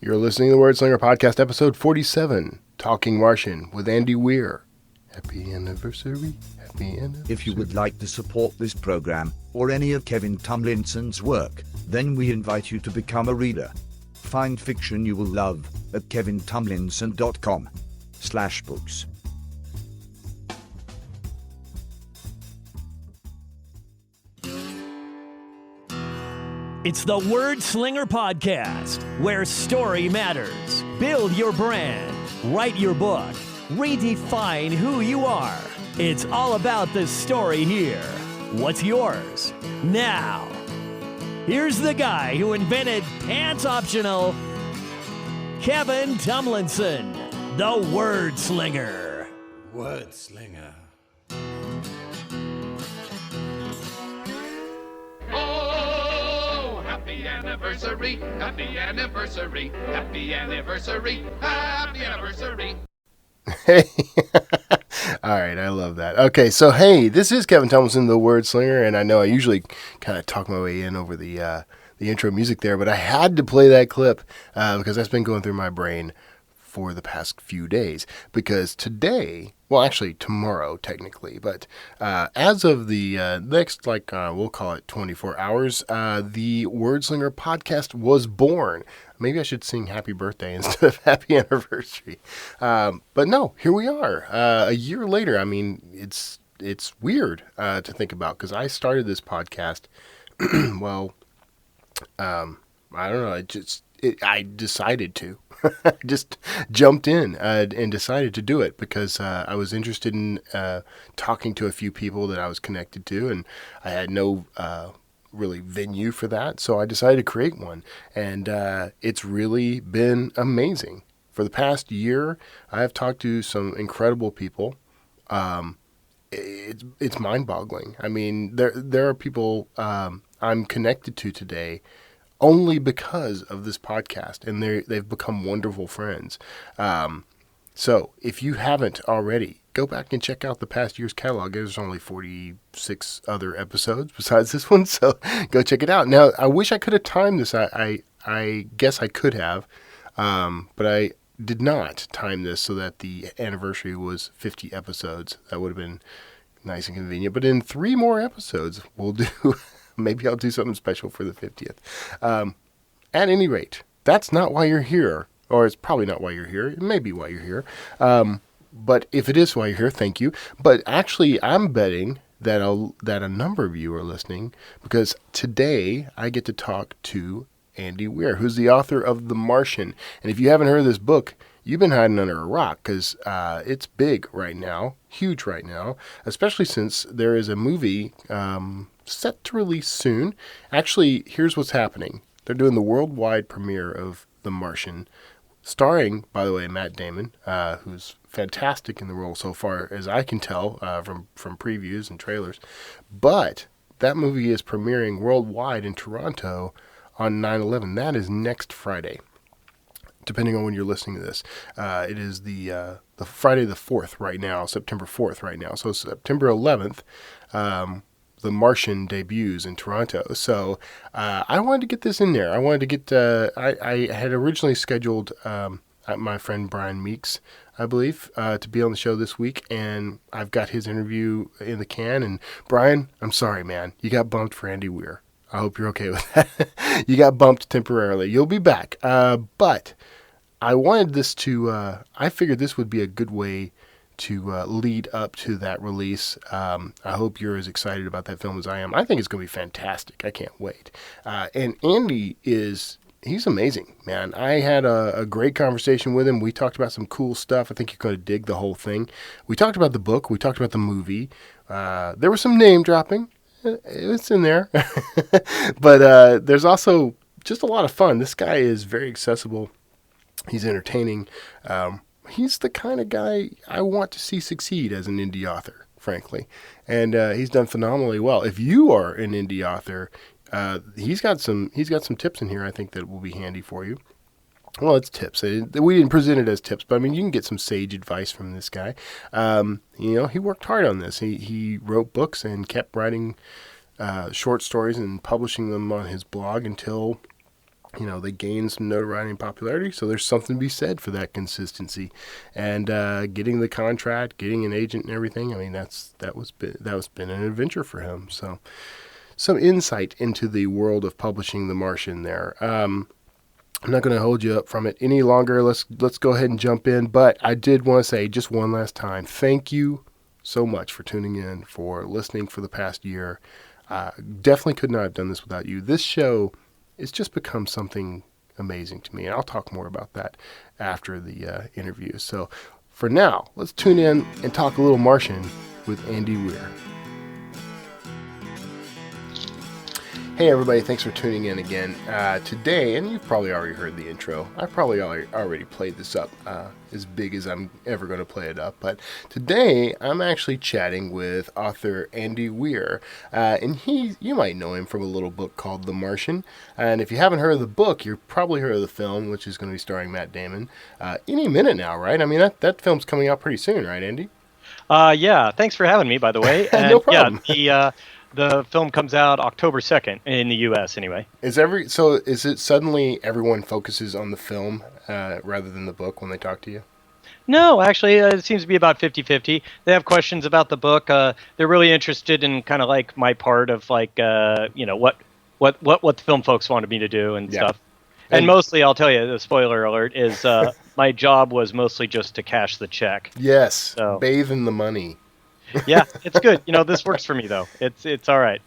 You're listening to the Wordslinger Podcast, episode 47, Talking Martian with Andy Weir. Happy anniversary, happy anniversary. If you would like to support this program, or any of Kevin Tomlinson's work, then we invite you to become a reader. Find fiction you will love at kevintomlinson.com/books. It's the Wordslinger Podcast, where story matters. Build your brand, write your book, redefine who you are. It's all about the story here. What's yours? Now, here's the guy who invented pants optional, Kevin Tomlinson, the Wordslinger. Wordslinger. Happy anniversary, happy anniversary, happy anniversary, happy anniversary. Hey, all right, I love that. Okay, so hey, this is Kevin Tomlinson, the Wordslinger, and I know I usually kind of talk my way in over the intro music there, but I had to play that clip because that's been going through my brain for the past few days. Because today, well, actually tomorrow technically, but as of the next, we'll call it 24 hours, the Wordslinger Podcast was born. Maybe I should sing happy birthday instead of happy anniversary. But no, here we are. A year later. I mean, it's weird to think about because I started this podcast, well, I don't know, I decided to. I just jumped in and decided to do it because I was interested in talking to a few people that I was connected to, and I had no really venue for that, so I decided to create one, and it's really been amazing. For the past year, I have talked to some incredible people. It's mind-boggling. I mean, there are people I'm connected to today only because of this podcast, and they've become wonderful friends. So if you haven't already, go back and check out the past year's catalog. There's only 46 other episodes besides this one, so go check it out. Now, I wish I could have timed this. I guess I could have, but I did not time this so that the anniversary was 50 episodes. That would have been nice and convenient. But in 3 more episodes, we'll do... Maybe I'll do something special for the 50th. At any rate, that's not why you're here. Or it's probably not why you're here. It may be why you're here. But if it is why you're here, thank you. But actually, I'm betting that a number of you are listening because today I get to talk to Andy Weir, who's the author of The Martian. And if you haven't heard of this book, you've been hiding under a rock because it's big right now, huge right now, especially since there is a movie set to release soon. Actually, here's what's happening. They're doing the worldwide premiere of The Martian, starring, by the way, Matt Damon, who's fantastic in the role so far as I can tell from previews and trailers. But that movie is premiering worldwide in Toronto on 9/11. That is next Friday, depending on when you're listening to this. It is the Friday the 4th right now, September 4th right now. So September 11th, The Martian debuts in Toronto. So I wanted to get this in there. I wanted to get, I had originally scheduled my friend Brian Meeks, I believe, to be on the show this week, and I've got his interview in the can. And Brian, I'm sorry, man. You got bumped for Andy Weir. I hope you're okay with that. You got bumped temporarily. You'll be back. But I wanted this to, I figured this would be a good way to lead up to that release. I hope you're as excited about that film as I am. I think it's going to be fantastic. I can't wait. And Andy he's amazing, man. I had a great conversation with him. We talked about some cool stuff. I think you're going to dig the whole thing. We talked about the book. We talked about the movie. There was some name dropping. It's in there. But there's also just a lot of fun. This guy is very accessible. He's entertaining. He's the kind of guy I want to see succeed as an indie author, frankly. And he's done phenomenally well. If you are an indie author, he's got some tips in here I think that will be handy for you. Well, it's tips. We didn't present it as tips, but I mean, you can get some sage advice from this guy. He worked hard on this. He wrote books and kept writing short stories and publishing them on his blog until they gain some notoriety and popularity. So there's something to be said for that consistency, and getting the contract, getting an agent, and everything. I mean, that was been an adventure for him. So some insight into the world of publishing The Martian there. I'm not going to hold you up from it any longer. Let's go ahead and jump in. But I did want to say just one last time, thank you so much for tuning in, for listening for the past year. Definitely could not have done this without you. This show has just become something amazing to me, and I'll talk more about that after the interview. So for now, let's tune in and talk a little Martian with Andy Weir. Hey everybody, thanks for tuning in again. Today, and you've probably already heard the intro, I probably already played this up as big as I'm ever going to play it up, but today I'm actually chatting with author Andy Weir, and you might know him from a little book called The Martian, and if you haven't heard of the book, you've probably heard of the film, which is going to be starring Matt Damon any minute now, right? I mean, that film's coming out pretty soon, right, Andy? Yeah, thanks for having me, by the way. And, no problem. Yeah, the film comes out October 2nd in the U.S. anyway. Is it suddenly everyone focuses on the film rather than the book when they talk to you? No, actually, it seems to be about 50-50. They have questions about the book. They're really interested in kind of like my part of like, what the film folks wanted me to do and stuff. And mostly, I'll tell you, the spoiler alert is my job was mostly just to cash the check. Yes, bathe in the money. Yeah, it's good. This works for me though. It's all right.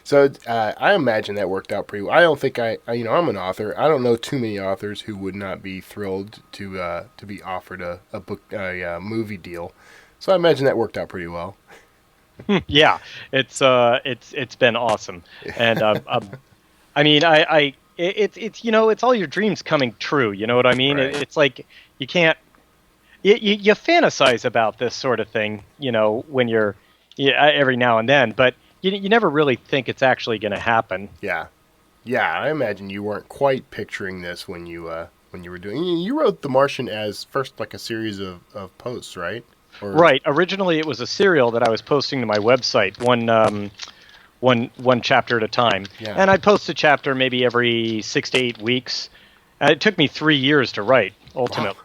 So I imagine that worked out pretty well. I don't think I'm an author. I don't know too many authors who would not be thrilled to be offered a movie deal. So I imagine that worked out pretty well. Yeah, it's been awesome, and I mean it's all your dreams coming true. You know what I mean? Right. It's like you can't. You fantasize about this sort of thing, when you're every now and then, but you never really think it's actually going to happen. Yeah. I imagine you weren't quite picturing this when you were doing. You wrote The Martian as first like a series of posts, right? Right. Originally, it was a serial that I was posting to my website, one chapter at a time, and I'd post a chapter maybe every 6 to 8 weeks. It took me 3 years to write, ultimately.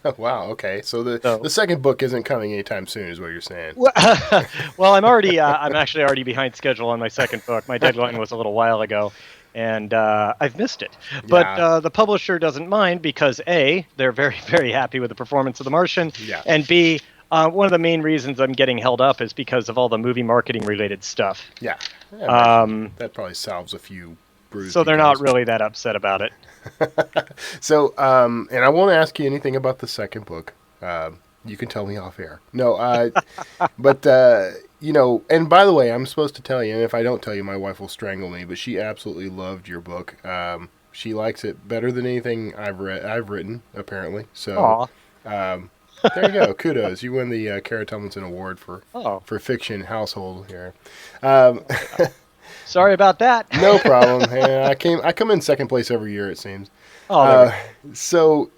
Wow. Wow. Okay. So the second book isn't coming anytime soon, is what you're saying. Well, I'm actually already behind schedule on my second book. My deadline was a little while ago, and I've missed it. But the publisher doesn't mind because A, they're very, very happy with the performance of The Martian, and B, one of the main reasons I'm getting held up is because of all the movie marketing related stuff. Yeah. That probably solves a few bruised. So they're not really that upset about it. So, and I won't ask you anything about the second book. You can tell me off air. No, but, and by the way, I'm supposed to tell you, and if I don't tell you, my wife will strangle me, but she absolutely loved your book. She likes it better than anything I've written, apparently. So, there you go. Kudos. You win the Kara Tomlinson Award for fiction household here. Sorry about that. No problem. I come in second place every year, it seems. So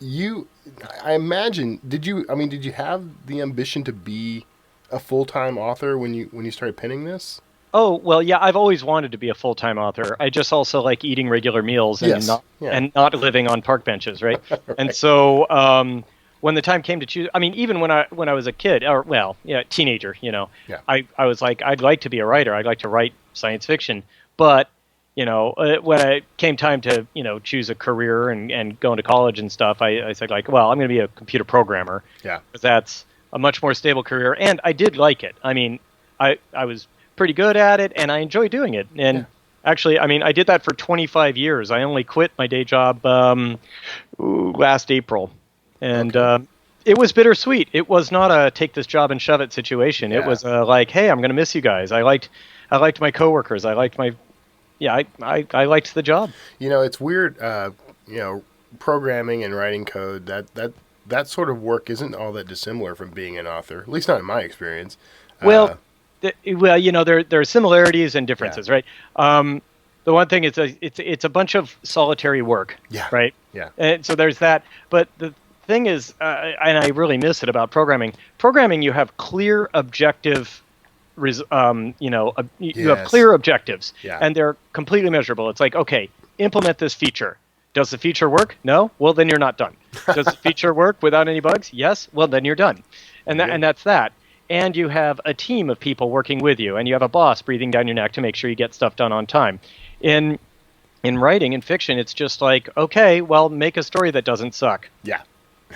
I imagine, did you have the ambition to be a full-time author when you started penning this? Oh, well, yeah, I've always wanted to be a full-time author. I just also like eating regular meals and not living on park benches, right? Right. And so when the time came to choose, even when I was a kid, teenager, I was like, I'd like to be a writer. I'd like to write science fiction. But, when it came time to, choose a career and go into college and stuff, I said, I'm going to be a computer programmer. Yeah. Because that's a much more stable career. And I did like it. I was pretty good at it, and I enjoy doing it. And actually, I did that for 25 years. I only quit my day job last April. And it was bittersweet. It was not a take this job and shove it situation. Yeah. It was hey, I'm going to miss you guys. I liked my coworkers. I liked I liked the job. It's weird. Programming and writing code, that sort of work isn't all that dissimilar from being an author. At least not in my experience. There are similarities and differences, right? The one thing is it's a bunch of solitary work, right? Yeah. And so there's that. But the thing is, and I really miss it about programming. Programming, you have clear objective. You have clear objectives, and they're completely measurable. It's like, okay, implement this feature. Does the feature work? No? Well, then you're not done. Does the feature work without any bugs? Yes? Well, then you're done. And that's that. And you have a team of people working with you, and you have a boss breathing down your neck to make sure you get stuff done on time. In writing, in fiction, it's just like, okay, well, make a story that doesn't suck. Yeah.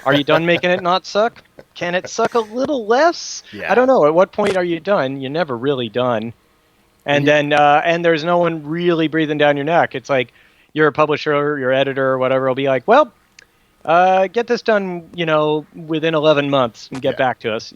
Are you done making it not suck? Can it suck a little less? Yeah. I don't know. At what point are you done? You're never really done. And then and there's no one really breathing down your neck. It's like your publisher, your editor, or whatever will be like, well, get this done, within 11 months and get back to us.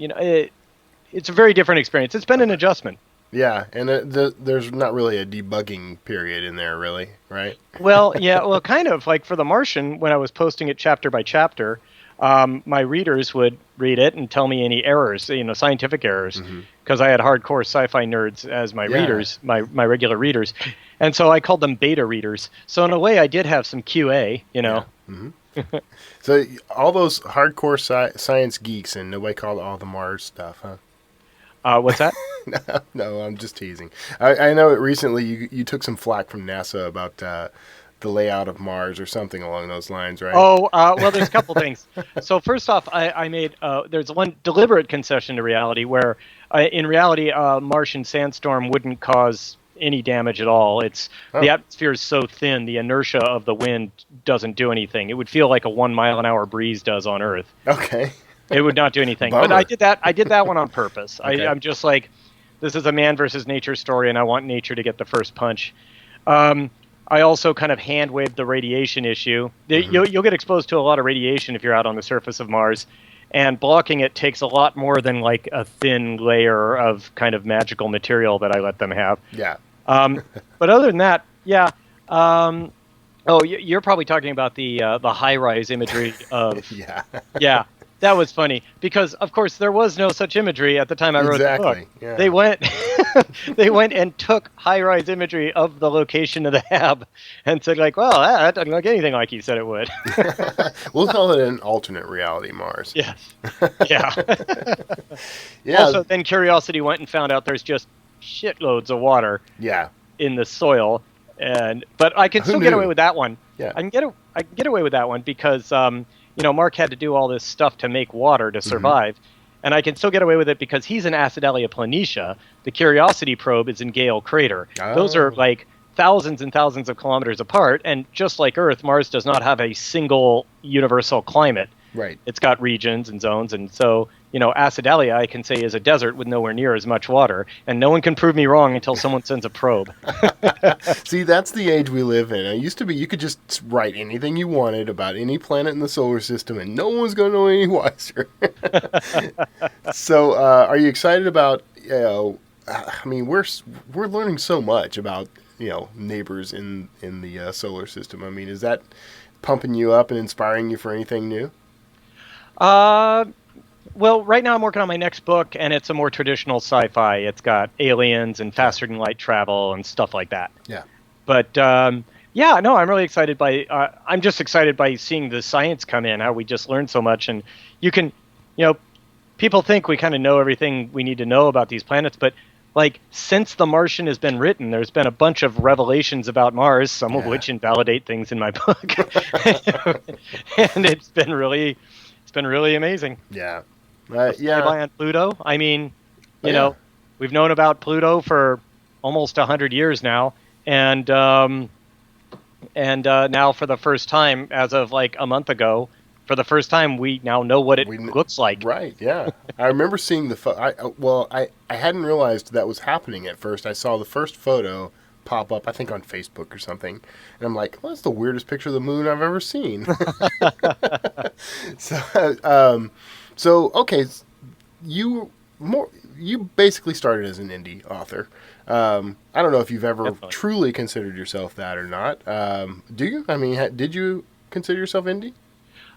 It's a very different experience. It's been an adjustment. Yeah, and there's not really a debugging period in there, really, right? Well, yeah, kind of. Like for The Martian, when I was posting it chapter by chapter, my readers would read it and tell me any errors, scientific errors, because I had hardcore sci-fi nerds as my readers, my regular readers. And so I called them beta readers. So in a way, I did have some QA, Yeah. So all those hardcore science geeks, and nobody called all the Mars stuff, huh? What's that? No, I'm just teasing. I know that recently you took some flack from NASA about the layout of Mars or something along those lines, right? Oh, well, there's a couple things. So first off, I made there's one deliberate concession to reality where, in reality, a Martian sandstorm wouldn't cause any damage at all. The atmosphere is so thin, the inertia of the wind doesn't do anything. It would feel like a 1 mile an hour breeze does on Earth. Okay. It would not do anything. Bummer. But I did that one on purpose. Okay. I'm just like, this is a man versus nature story, and I want nature to get the first punch. I also kind of hand-waved the radiation issue. You'll get exposed to a lot of radiation if you're out on the surface of Mars, and blocking it takes a lot more than like a thin layer of kind of magical material that I let them have. Yeah. But other than that, yeah. You're probably talking about the high-rise imagery of... Yeah. Yeah. That was funny because, of course, there was no such imagery at the time I wrote the book. Yeah. They went and took high-rise imagery of the location of the hab and said, like, well, that doesn't look anything like you said it would. We'll call it an alternate reality Mars. Yes. Yeah. Yeah. Also, then Curiosity went and found out there's just shitloads of water in the soil, but I can still get away with that one. Yeah. I can get away with that one because Mark had to do all this stuff to make water to survive, and I can still get away with it because he's in Acidalia Planitia. The Curiosity probe is in Gale Crater. Oh. Those are like thousands and thousands of kilometers apart, and just like Earth, Mars does not have a single universal climate. Right. It's got regions and zones, and so, Acidalia, I can say, is a desert with nowhere near as much water, and no one can prove me wrong until someone sends a probe. See, that's the age we live in. It used to be you could just write anything you wanted about any planet in the solar system, and no one's going to know any wiser. So, are you excited about, we're learning so much about, neighbors in the solar system. I mean, is that pumping you up and inspiring you for anything new? Well, right now I'm working on my next book, and it's a more traditional sci-fi. It's got aliens and faster-than-light travel and stuff like that. Yeah. But, I'm really excited I'm just excited by seeing the science come in, how we just learned so much. And you can, people think we kind of know everything we need to know about these planets, but, since The Martian has been written, there's been a bunch of revelations about Mars, some of which invalidate things in my book. And it's been really amazing. Yeah. Flyby on Pluto. I mean, we've known about Pluto for almost 100 years now, and now for the first time, as of like a month ago, for the first time, we now know what it looks like. Right. Yeah. I remember seeing the I hadn't realized that was happening at first. I saw the first photo pop up, I think on Facebook or something, and I'm like, well, that's the weirdest picture of the moon I've ever seen. So okay, you basically started as an indie author. I don't know if you've ever truly considered yourself that or not. Do you? I mean, did you consider yourself indie?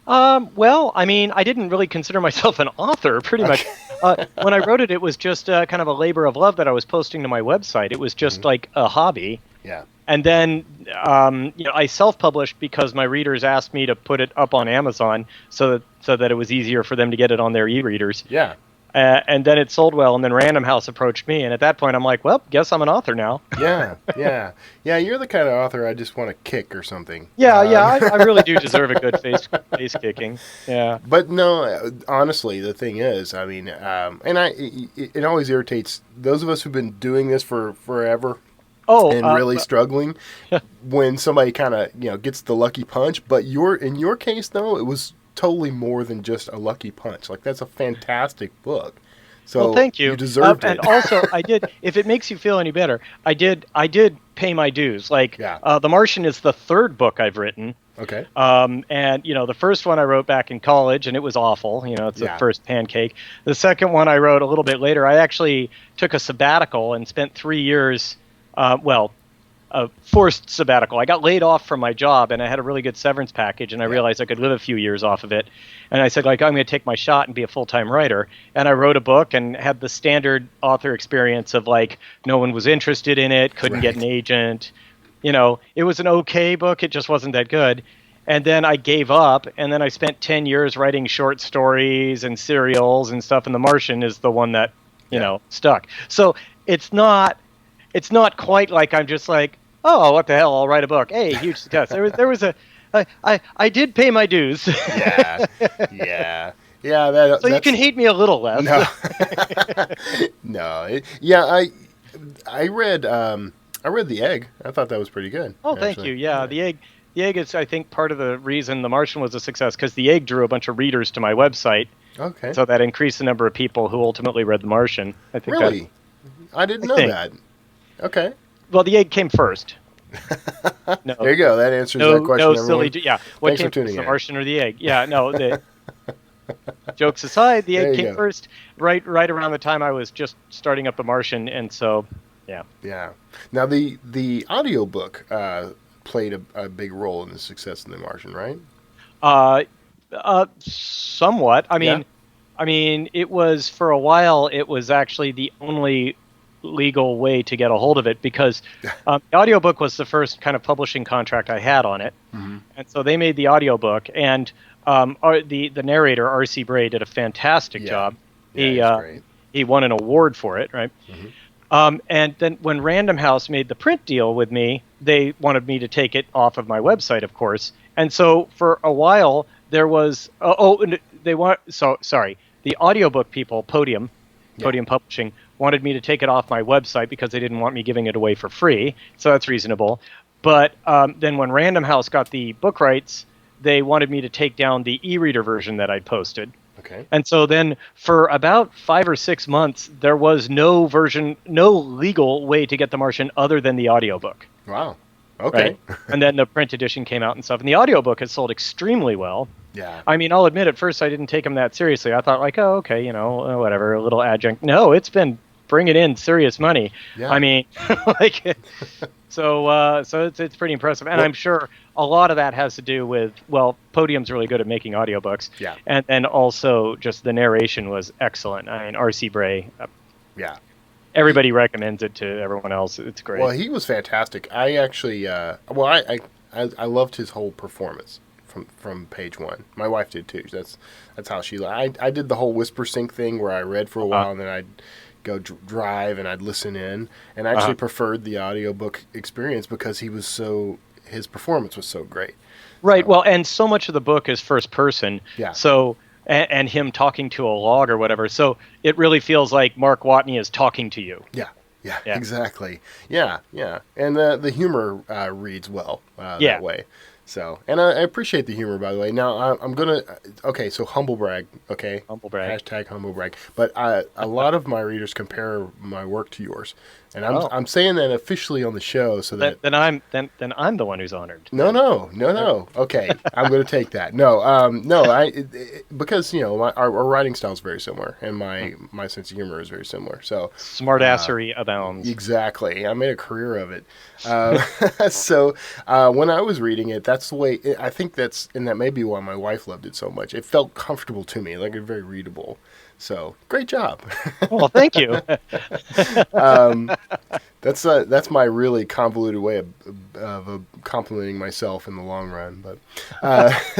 Well, I mean, I didn't really consider myself an author, pretty much. When I wrote it, it was just kind of a labor of love that I was posting to my website. It was just like a hobby. Yeah. And then, I self-published because my readers asked me to put it up on Amazon so that it was easier for them to get it on their e-readers. Yeah. And then it sold well, and then Random House approached me, and at that point I'm like, well, guess I'm an author now. Yeah. You're the kind of author I just want to kick or something. I really do deserve a good face kicking. Yeah. But no, honestly, the thing is, I mean, it always irritates those of us who've been doing this for forever. Really struggling when somebody kind of gets the lucky punch. But in your case, though, it was totally more than just a lucky punch. Like, that's a fantastic book. So well, thank you. You deserved it. And also, I did. If it makes you feel any better, I did pay my dues. Like, The Martian is the third book I've written. Okay. And the first one I wrote back in college, and it was awful. It's the first pancake. The second one I wrote a little bit later. I actually took a sabbatical and spent 3 years. A forced sabbatical. I got laid off from my job, and I had a really good severance package, and I realized I could live a few years off of it. And I said, I'm going to take my shot and be a full-time writer. And I wrote a book and had the standard author experience of, no one was interested in it, couldn't get an agent. It was an okay book. It just wasn't that good. And then I gave up, and then I spent 10 years writing short stories and serials and stuff, and The Martian is the one that, stuck. So it's not quite like I'm just like, oh, what the hell? I'll write a book. Hey, huge success. I did pay my dues. Yeah. So you can hate me a little less. No. No. I read The Egg. I thought that was pretty good. Oh, thank you. Yeah, The Egg is, I think, part of the reason The Martian was a success, because The Egg drew a bunch of readers to my website. Okay. So that increased the number of people who ultimately read The Martian. I think. Really? I didn't know that. Okay. Well, The Egg came first. No, there you go. That answers that question. No, silly. What came first, The Martian or The Egg? Yeah, no. Jokes aside, The Egg came first, right around the time I was just starting up The Martian, and so, yeah. Yeah. Now, the audiobook played a big role in the success of The Martian, right? Somewhat. I mean, it was, for a while, it was actually the only legal way to get a hold of it, because the audiobook was the first kind of publishing contract I had on it. Mm-hmm. And so they made the audiobook, and the narrator, R.C. Bray, did a fantastic job. He won an award for it, right? Mm-hmm. And then when Random House made the print deal with me, they wanted me to take it off of my website, of course. And so for a while there was the audiobook people, Podium Publishing, wanted me to take it off my website because they didn't want me giving it away for free. So that's reasonable. But then when Random House got the book rights, they wanted me to take down the e-reader version that I'd posted. Okay. And so then for about 5 or 6 months, there was no legal way to get The Martian other than the audiobook. Wow. Okay. Right? And then the print edition came out and stuff. And the audiobook has sold extremely well. Yeah. I mean, I'll admit, at first I didn't take them that seriously. I thought, oh, okay, whatever, a little adjunct. No, it's been bringing in serious money. Yeah. I mean, so it's pretty impressive. And I'm sure a lot of that has to do with, Podium's really good at making audiobooks. Yeah. And also just the narration was excellent. I mean, R.C. Bray. Yeah. Everybody recommends it to everyone else. It's great. Well, he was fantastic. I actually, I loved his whole performance from page one. My wife did too. That's how she. I did the whole whisper sync thing where I read for a while and then I'd go drive and I'd listen in, and I actually preferred the audiobook experience because his performance was so great. Right. Well, and so much of the book is first person. Yeah. So. And him talking to a log or whatever. So it really feels like Mark Watney is talking to you. Yeah, exactly. Yeah. And the humor reads well that way. So, and I appreciate the humor, by the way. Now, I'm going to... so humble brag, okay? Humble brag. Hashtag humble brag. But a lot of my readers compare my work to yours. And I'm saying that officially on the show so that... Then I'm the one who's honored. No. Okay, I'm going to take that. Because, our writing style is very similar, and my sense of humor is very similar. So smartassery abounds. Exactly. I made a career of it. So when I was reading it, that's the way... I think that may be why my wife loved it so much. It felt comfortable to me, like it's very readable. So, great job. Well, thank you. That's my really convoluted way of complimenting myself in the long run. But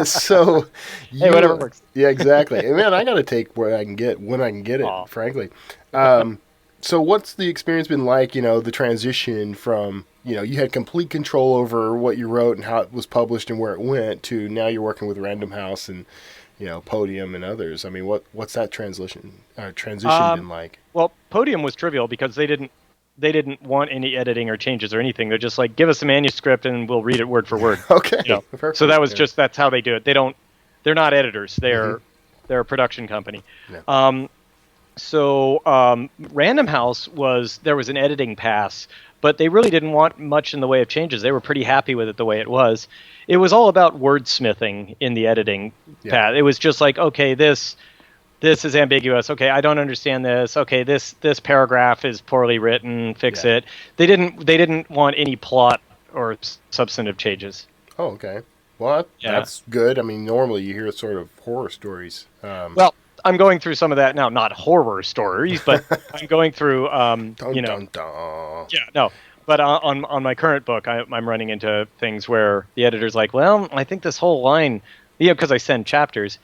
so, hey, whatever works. Yeah, exactly. And man, I got to take what I can get when I can get it. Aw. Frankly. So what's the experience been like? The transition from you had complete control over what you wrote and how it was published and where it went to now you're working with Random House and Podium and others. I mean, what's that transition been like? Well, Podium was trivial because they didn't want any editing or changes or anything. They're just like, give us a manuscript and we'll read it word for word. Okay. Perfect. So that was that's how they do it. They're not editors. They're a production company. Yeah. Random House there was an editing pass, but they really didn't want much in the way of changes. They were pretty happy with it the way it was. It was all about wordsmithing in the editing path. It was just like, okay, this is ambiguous. Okay, I don't understand this. Okay, this paragraph is poorly written. Fix it. They didn't want any plot or substantive changes. Oh, okay. Well, that's good. I mean, normally you hear sort of horror stories. Well, I'm going through some of that now. Not horror stories, but I'm going through. Dun, dun. Yeah, no. But on my current book, I'm running into things where the editor's like, well, I think this whole line. Yeah, because I send chapters,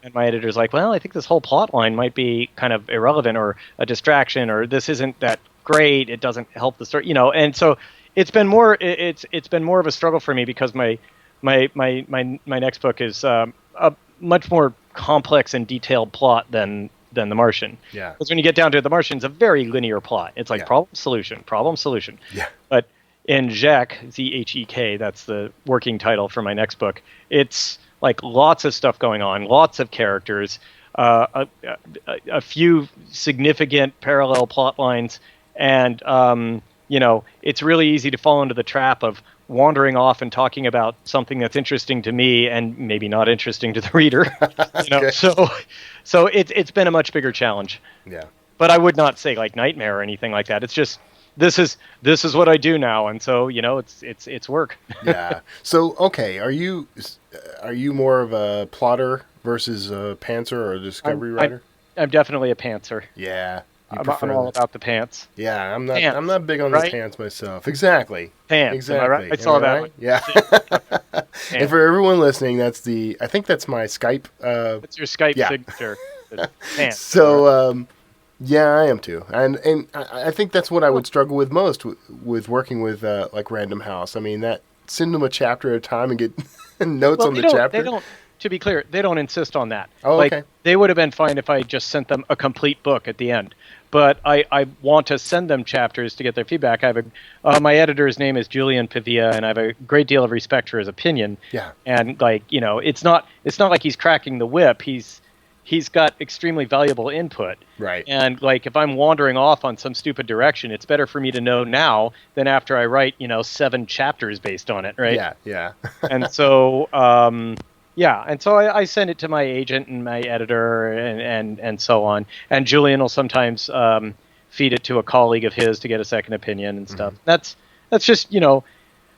and my editor's like, well, I think this whole plot line might be kind of irrelevant or a distraction, or this isn't that great. It doesn't help the story, And so it's been more of a struggle for me because my next book is a much more complex and detailed plot than The Martian. Yeah. Because when you get down to it, The Martian's a very linear plot. It's like problem solution. Yeah. But in Zhek, Zhek, that's the working title for my next book. It's like lots of stuff going on, lots of characters, a few significant parallel plot lines, and it's really easy to fall into the trap of wandering off and talking about something that's interesting to me and maybe not interesting to the reader. So it's been a much bigger challenge. Yeah. But I would not say like nightmare or anything like that. It's just this is what I do now, and so it's work. Yeah. So okay, are you more of a plotter versus a pantser or a discovery writer? I'm definitely a pantser. Yeah. I'm all about the pants. Yeah, I'm not. Pants, I'm not big on the pants myself. Exactly. Pants. Exactly. Am I right? I saw that one. Yeah. And for everyone listening, I think that's my Skype. It's your Skype signature. Pants. So, yeah, I am too, and I think that's what I would struggle with most with working with like Random House. I mean, send them a chapter at a time and get notes on the chapter. They don't. To be clear, they don't insist on that. Oh, okay. They would have been fine if I just sent them a complete book at the end. But I want to send them chapters to get their feedback. I have my editor's name is Julian Pavia, and I have a great deal of respect for his opinion. Yeah. And it's not like he's cracking the whip. He's got extremely valuable input. Right. And if I'm wandering off on some stupid direction, it's better for me to know now than after I write 7 chapters based on it. Right. Yeah. Yeah. And so. Yeah, and so I send it to my agent and my editor and so on. And Julian will sometimes feed it to a colleague of his to get a second opinion and stuff. That's just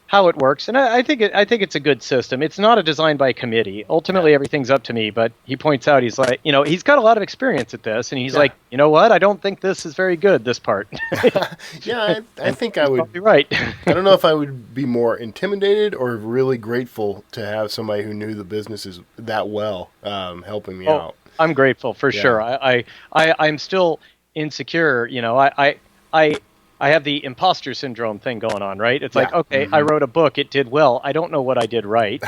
how it works. And I think it's a good system. It's not a design by committee. Ultimately, everything's up to me. But he points out, he's like, he's got a lot of experience at this, and he's like, you know what? I don't think this is very good, this part. Yeah, I think I would be right. I don't know if I would be more intimidated or really grateful to have somebody who knew the businesses that well helping me out. I'm grateful for sure. I'm still insecure. I have the imposter syndrome thing going on, right? It's like, okay, I wrote a book, it did well. I don't know what I did right.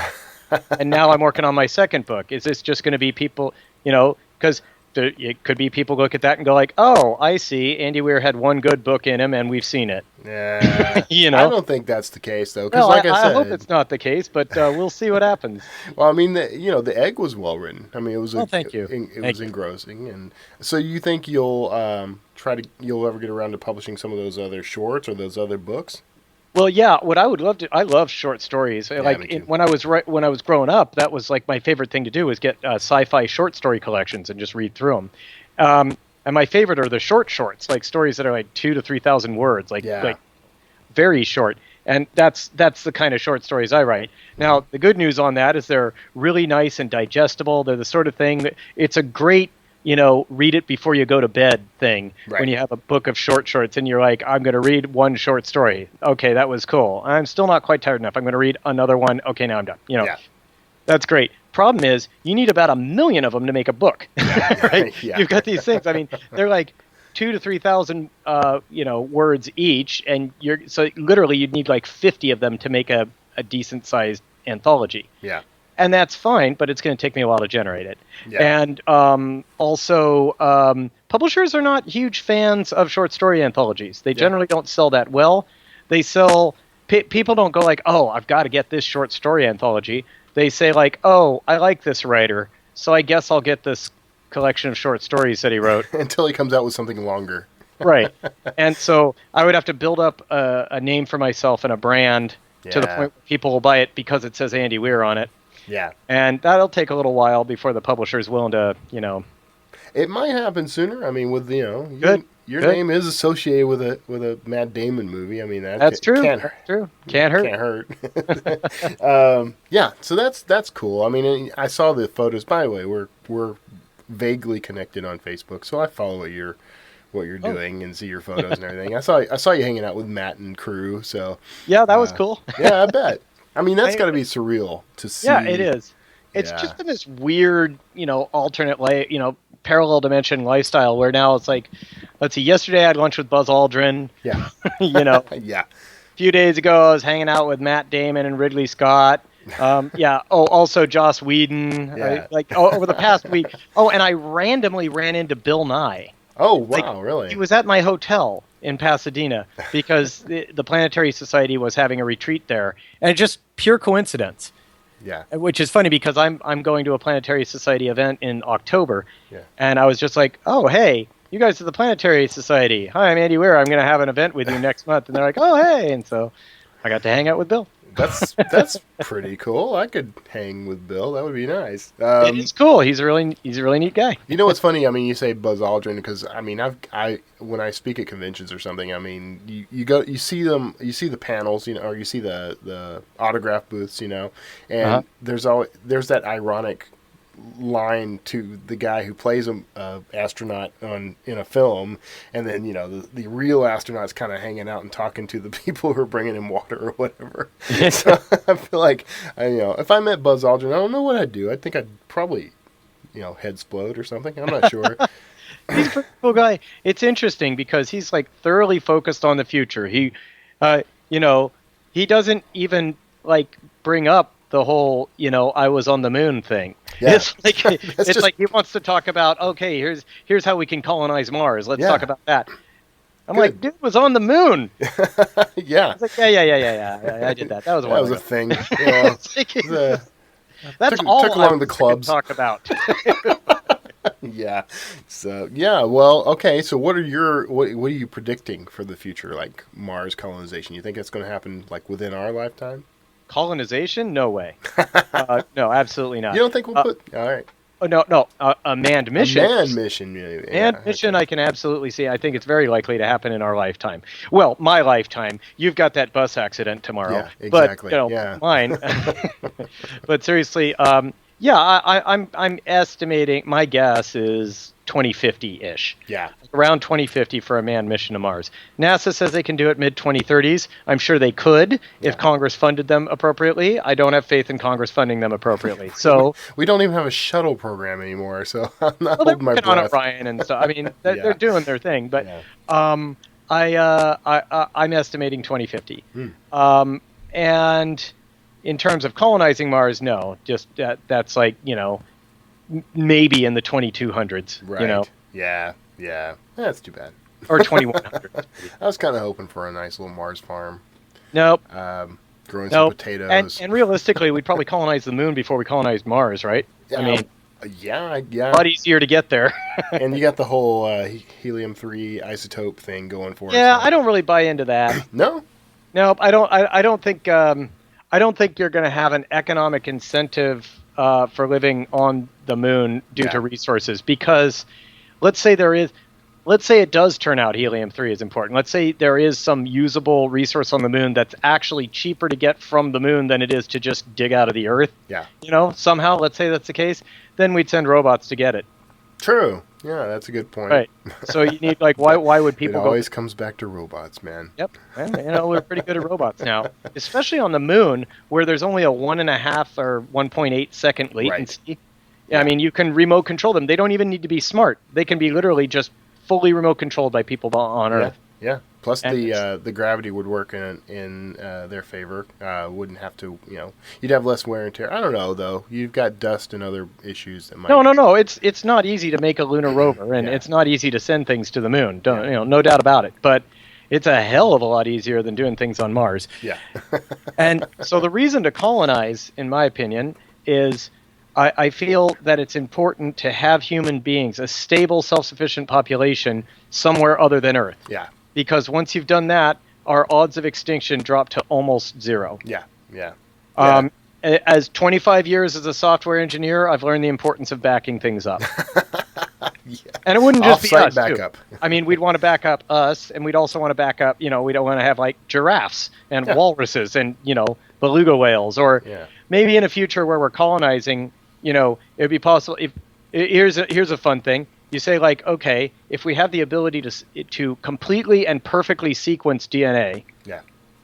And now I'm working on my second book. Is this just going to be people, because it could be people look at that and go like, oh, I see. Andy Weir had one good book in him and we've seen it. Yeah. I don't think that's the case, though. Because I hope it's not the case, but we'll see what happens. Well, I mean, the egg was well written. I mean, it was thank you. It was engrossing. And so you think you'll ever get around to publishing some of those other shorts or those other books? Well, yeah. What I would love to, I love short stories. When I was growing up, that was like my favorite thing to do was get sci-fi short story collections and just read through them. And my favorite are the shorts, like stories that are like 2,000 to 3,000 words, like very short. And that's the kind of short stories I write. Now, the good news on that is they're really nice and digestible. They're the sort of thing that it's a great read it before you go to bed thing. Right. When you have a book of shorts and you're like, I'm going to read one short story. Okay, that was cool. I'm still not quite tired enough. I'm going to read another one. Okay, now I'm done. Yeah. That's great. Problem is, you need about 1 million of them to make a book, right? Yeah. You've got these things. I mean, they're like 2,000 to 3,000, words each, and so literally you'd need like 50 of them to make a decent sized anthology. Yeah. And that's fine, but it's going to take me a while to generate it. Yeah. And also, publishers are not huge fans of short story anthologies. They generally don't sell that well. They sell. People don't go like, oh, I've got to get this short story anthology. They say like, oh, I like this writer, so I guess I'll get this collection of short stories that he wrote. Until he comes out with something longer. Right. And so I would have to build up a name for myself and a brand to the point where people will buy it because it says Andy Weir on it. Yeah. And that'll take a little while before the publisher is willing to, It might happen sooner. I mean, with Good. your name is associated with a Matt Damon movie. I mean, that's true. Can't That's hurt. true. Can't hurt. Can't hurt. Yeah. So that's cool. I mean, I saw the photos. By the way, we're vaguely connected on Facebook, so I follow what you're doing and see your photos and everything. I saw you hanging out with Matt and crew. So yeah, that was cool. Yeah, I bet. I mean, that's got to be surreal to see. Yeah, it is. It's just been this weird, alternate parallel dimension lifestyle where now it's like, let's see, yesterday I had lunch with Buzz Aldrin. Yeah. Yeah. A few days ago I was hanging out with Matt Damon and Ridley Scott. Yeah. Oh, also Joss Whedon. Yeah. Over the past week. Oh, and I randomly ran into Bill Nye. Oh, wow, really? He was at my hotel in Pasadena because the Planetary Society was having a retreat there, and it's just pure coincidence. Yeah. Which is funny because I'm going to a Planetary Society event in October, and I was just like, oh, hey, you guys are the Planetary Society. Hi, I'm Andy Weir. I'm going to have an event with you next month. And they're like, oh, hey. And so I got to hang out with Bill. That's pretty cool. I could hang with Bill. That would be nice. It's cool. He's a really neat guy. You know what's funny? I mean, you say Buzz Aldrin because I mean, when I speak at conventions or something, I mean, you see the panels, or you see the autograph booths, and there's that ironic line to the guy who plays a astronaut in a film, and then the real astronaut's kind of hanging out and talking to the people who are bringing him water or whatever. So I feel like if I met Buzz Aldrin, I don't know what I'd do. I think I'd probably head explode or something. I'm not sure. He's a pretty cool guy. It's interesting because he's like thoroughly focused on the future. He he doesn't even like bring up the whole I was on the moon thing. Yeah. It's like he wants to talk about, okay, here's how we can colonize Mars. Let's talk about that. I'm like, dude was on the moon. Yeah. I was like, yeah, I did that. That was a thing. Yeah. That's took all along the clubs. Talk about. Yeah. So yeah. Well, okay. So what are you predicting for the future, like Mars colonization? You think it's going to happen like within our lifetime? Colonization? No way. No, absolutely not. You don't think we'll put? All right. No. A manned mission. A manned mission. Yeah, manned mission. I can absolutely see. I think it's very likely to happen in our lifetime. Well, my lifetime. You've got that bus accident tomorrow. Yeah, exactly. But mine. But seriously, I'm estimating. My guess is 2050-ish. Yeah. Around 2050 for a manned mission to Mars. NASA says they can do it mid-2030s. I'm sure they could if Congress funded them appropriately. I don't have faith in Congress funding them appropriately. So we don't even have a shuttle program anymore, so I'm not holding my breath. On Orion and stuff. I mean, they're doing their thing, but I'm estimating 2050. And in terms of colonizing Mars, no. Just that's like, maybe in the 2200s. Right. Yeah. That's too bad. Or 2100s. I was kind of hoping for a nice little Mars farm. Nope. Growing some potatoes. And realistically, we'd probably colonize the moon before we colonized Mars, right? I mean, yeah. A lot easier to get there. And you got the whole helium-3 isotope thing going for it. Yeah, so. I don't really buy into that. No? Nope. I don't think you're going to have an economic incentive for living on the moon due to resources, because let's say it does turn out helium-3 is important. Let's say there is some usable resource on the moon that's actually cheaper to get from the moon than it is to just dig out of the earth. Yeah. Somehow, let's say that's the case, then we'd send robots to get it. True. Yeah, that's a good point. Right. So you need why would people It always comes back to robots, man. Yep. And, we're pretty good at robots now, especially on the moon where there's only a 1.5 or 1.8 second latency. Right. Yeah. I mean, you can remote control them. They don't even need to be smart. They can be literally just fully remote controlled by people on Earth. Yeah. Plus, the gravity would work in their favor. Wouldn't have to, you'd have less wear and tear. I don't know, though. You've got dust and other issues that might. No. It's not easy to make a lunar rover, and it's not easy to send things to the moon. No doubt about it. But it's a hell of a lot easier than doing things on Mars. Yeah. And so the reason to colonize, in my opinion, is I feel that it's important to have human beings, a stable, self-sufficient population, somewhere other than Earth. Yeah. Because once you've done that, our odds of extinction drop to almost zero. Yeah. As 25 years as a software engineer, I've learned the importance of backing things up. And it wouldn't just be us, backup. I mean, we'd want to back up us, and we'd also want to back up, we don't want to have giraffes and walruses and, beluga whales, or maybe in a future where we're colonizing, it'd be possible. Here's a fun thing. You say okay, if we have the ability to completely and perfectly sequence DNA,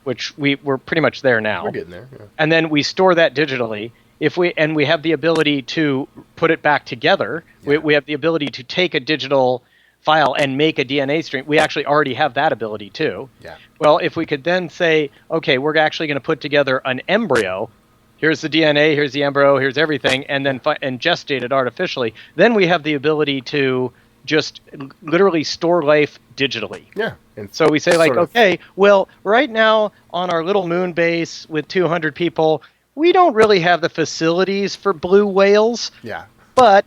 which we're pretty much there now. We're getting there. Yeah. And then we store that digitally. We have the ability to put it back together. We have the ability to take a digital file and make a DNA string. We actually already have that ability too. Yeah. Well, if we could then say, okay, we're actually going to put together an embryo. Here's the DNA, here's the embryo, here's everything, and then and gestate it artificially. Then we have the ability to just literally store life digitally. Yeah. And so we say okay, well, right now on our little moon base with 200 people, we don't really have the facilities for blue whales. Yeah. But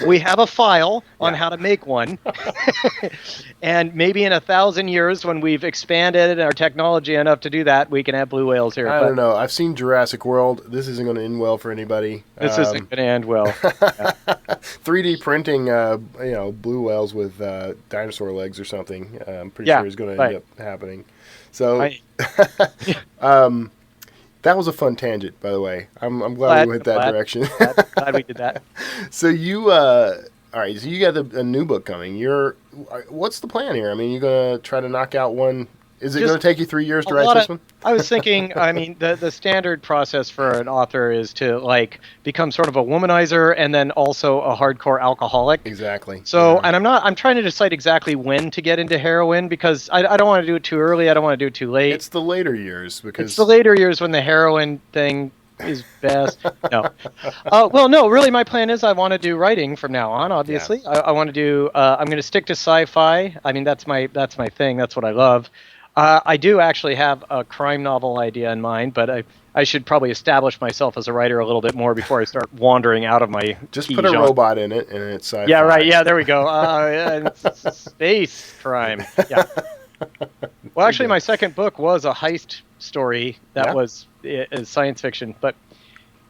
we have a file on how to make one. And maybe in 1,000 years, when we've expanded our technology enough to do that, we can have blue whales here. I don't know. I've seen Jurassic World. This isn't going to end well for anybody. This isn't going to end well. 3D printing, blue whales with dinosaur legs or something. I'm pretty sure is going to end up happening. So, that was a fun tangent, by the way. I'm glad we went that direction. Glad we did that. So you, all right. So you got a new book coming. What's the plan here? I mean, you're gonna try to knock out one. Is it going to take you 3 years to write this one? I was thinking, I mean, the standard process for an author is to become sort of a womanizer and then also a hardcore alcoholic. Exactly. So, and I'm trying to decide exactly when to get into heroin because I don't want to do it too early. I don't want to do it too late. It's the later years it's the later years when the heroin thing is best. No. Well, no, really my plan is I want to do writing from now on, obviously. Yeah. I want to do, I'm going to stick to sci-fi. I mean, that's my thing. That's what I love. I do actually have a crime novel idea in mind, but I should probably establish myself as a writer a little bit more before I start wandering out of my Just put a robot in it, and it's sci-fi. Yeah, right. Yeah, there we go. Space crime. Yeah. Well, actually, my second book was a heist story that was science fiction. But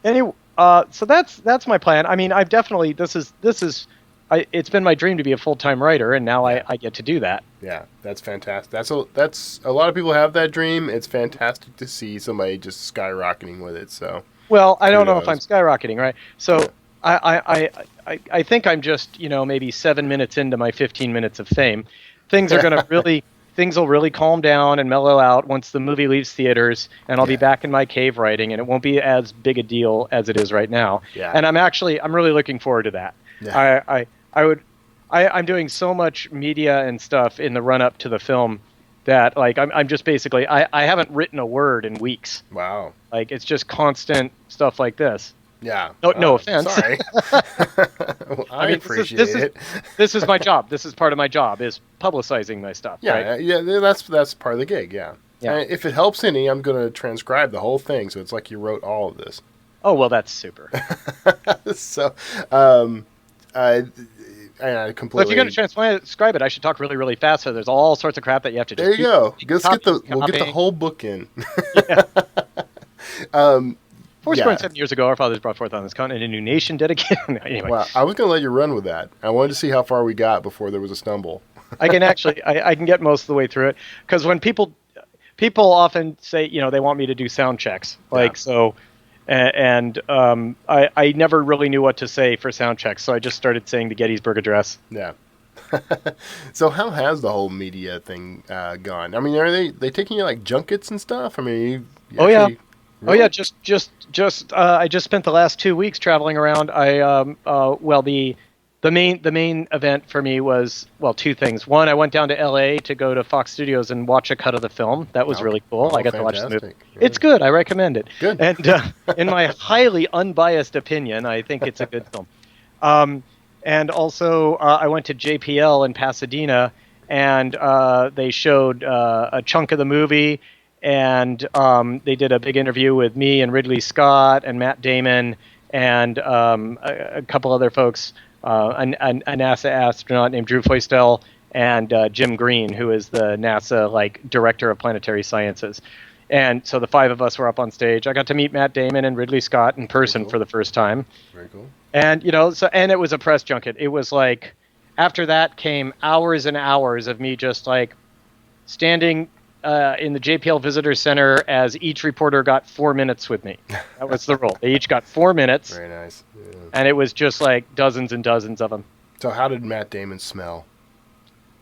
anyway, so that's my plan. I mean, I've definitely it's been my dream to be a full-time writer, and now I get to do that. Yeah, that's fantastic. That's a lot of people have that dream. It's fantastic to see somebody just skyrocketing with it. So, well, I don't know if I'm skyrocketing, right? So, I think I'm just maybe 7 minutes into my 15 minutes of fame. Things are gonna things will really calm down and mellow out once the movie leaves theaters, and I'll be back in my cave writing, and it won't be as big a deal as it is right now. Yeah. And I'm really looking forward to that. Yeah. I'm doing so much media and stuff in the run up to the film that I'm just basically I haven't written a word in weeks. Wow. It's just constant stuff like this. Yeah. No offense. Sorry. Well, I appreciate it. This is my job. This is part of my job is publicizing my stuff. Yeah. Right? Yeah. That's part of the gig. Yeah. Yeah. And if it helps any, I'm going to transcribe the whole thing, so it's like you wrote all of this. Oh well, that's super. So, I completely. Well, if you're going to transcribe it, I should talk really, really fast. So there's all sorts of crap that you have to do. There you go. We'll get the whole book in. Yeah. 4.7 years ago, our fathers brought forth on this continent a new nation dedicated. Anyway. Well, I was going to let you run with that. I wanted to see how far we got before there was a stumble. I can get most of the way through it because when people often say they want me to do sound checks so. I never really knew what to say for sound checks, so I just started saying the Gettysburg Address. Yeah. So how has the whole media thing gone? I mean, are they taking you like junkets and stuff? I mean, oh yeah, really? Oh yeah. Just I just spent the last 2 weeks traveling around. The main event for me was, well, two things. One, I went down to L.A. to go to Fox Studios and watch a cut of the film. That was really cool. I got to watch the movie. Yeah. It's good. I recommend it. Good. And in my highly unbiased opinion, I think it's a good film. And also, I went to JPL in Pasadena, and they showed a chunk of the movie, and they did a big interview with me and Ridley Scott and Matt Damon and a couple other folks. A NASA astronaut named Drew Feustel and Jim Green, who is the NASA director of planetary sciences. And so the five of us were up on stage. I got to meet Matt Damon and Ridley Scott in person for the first time. Very cool. And and it was a press junket. It was like, after that came hours and hours of me just standing in the JPL Visitor Center as each reporter got 4 minutes with me. That was the rule. They each got 4 minutes. Very nice. Yeah. And it was just dozens and dozens of them. So how did Matt Damon smell?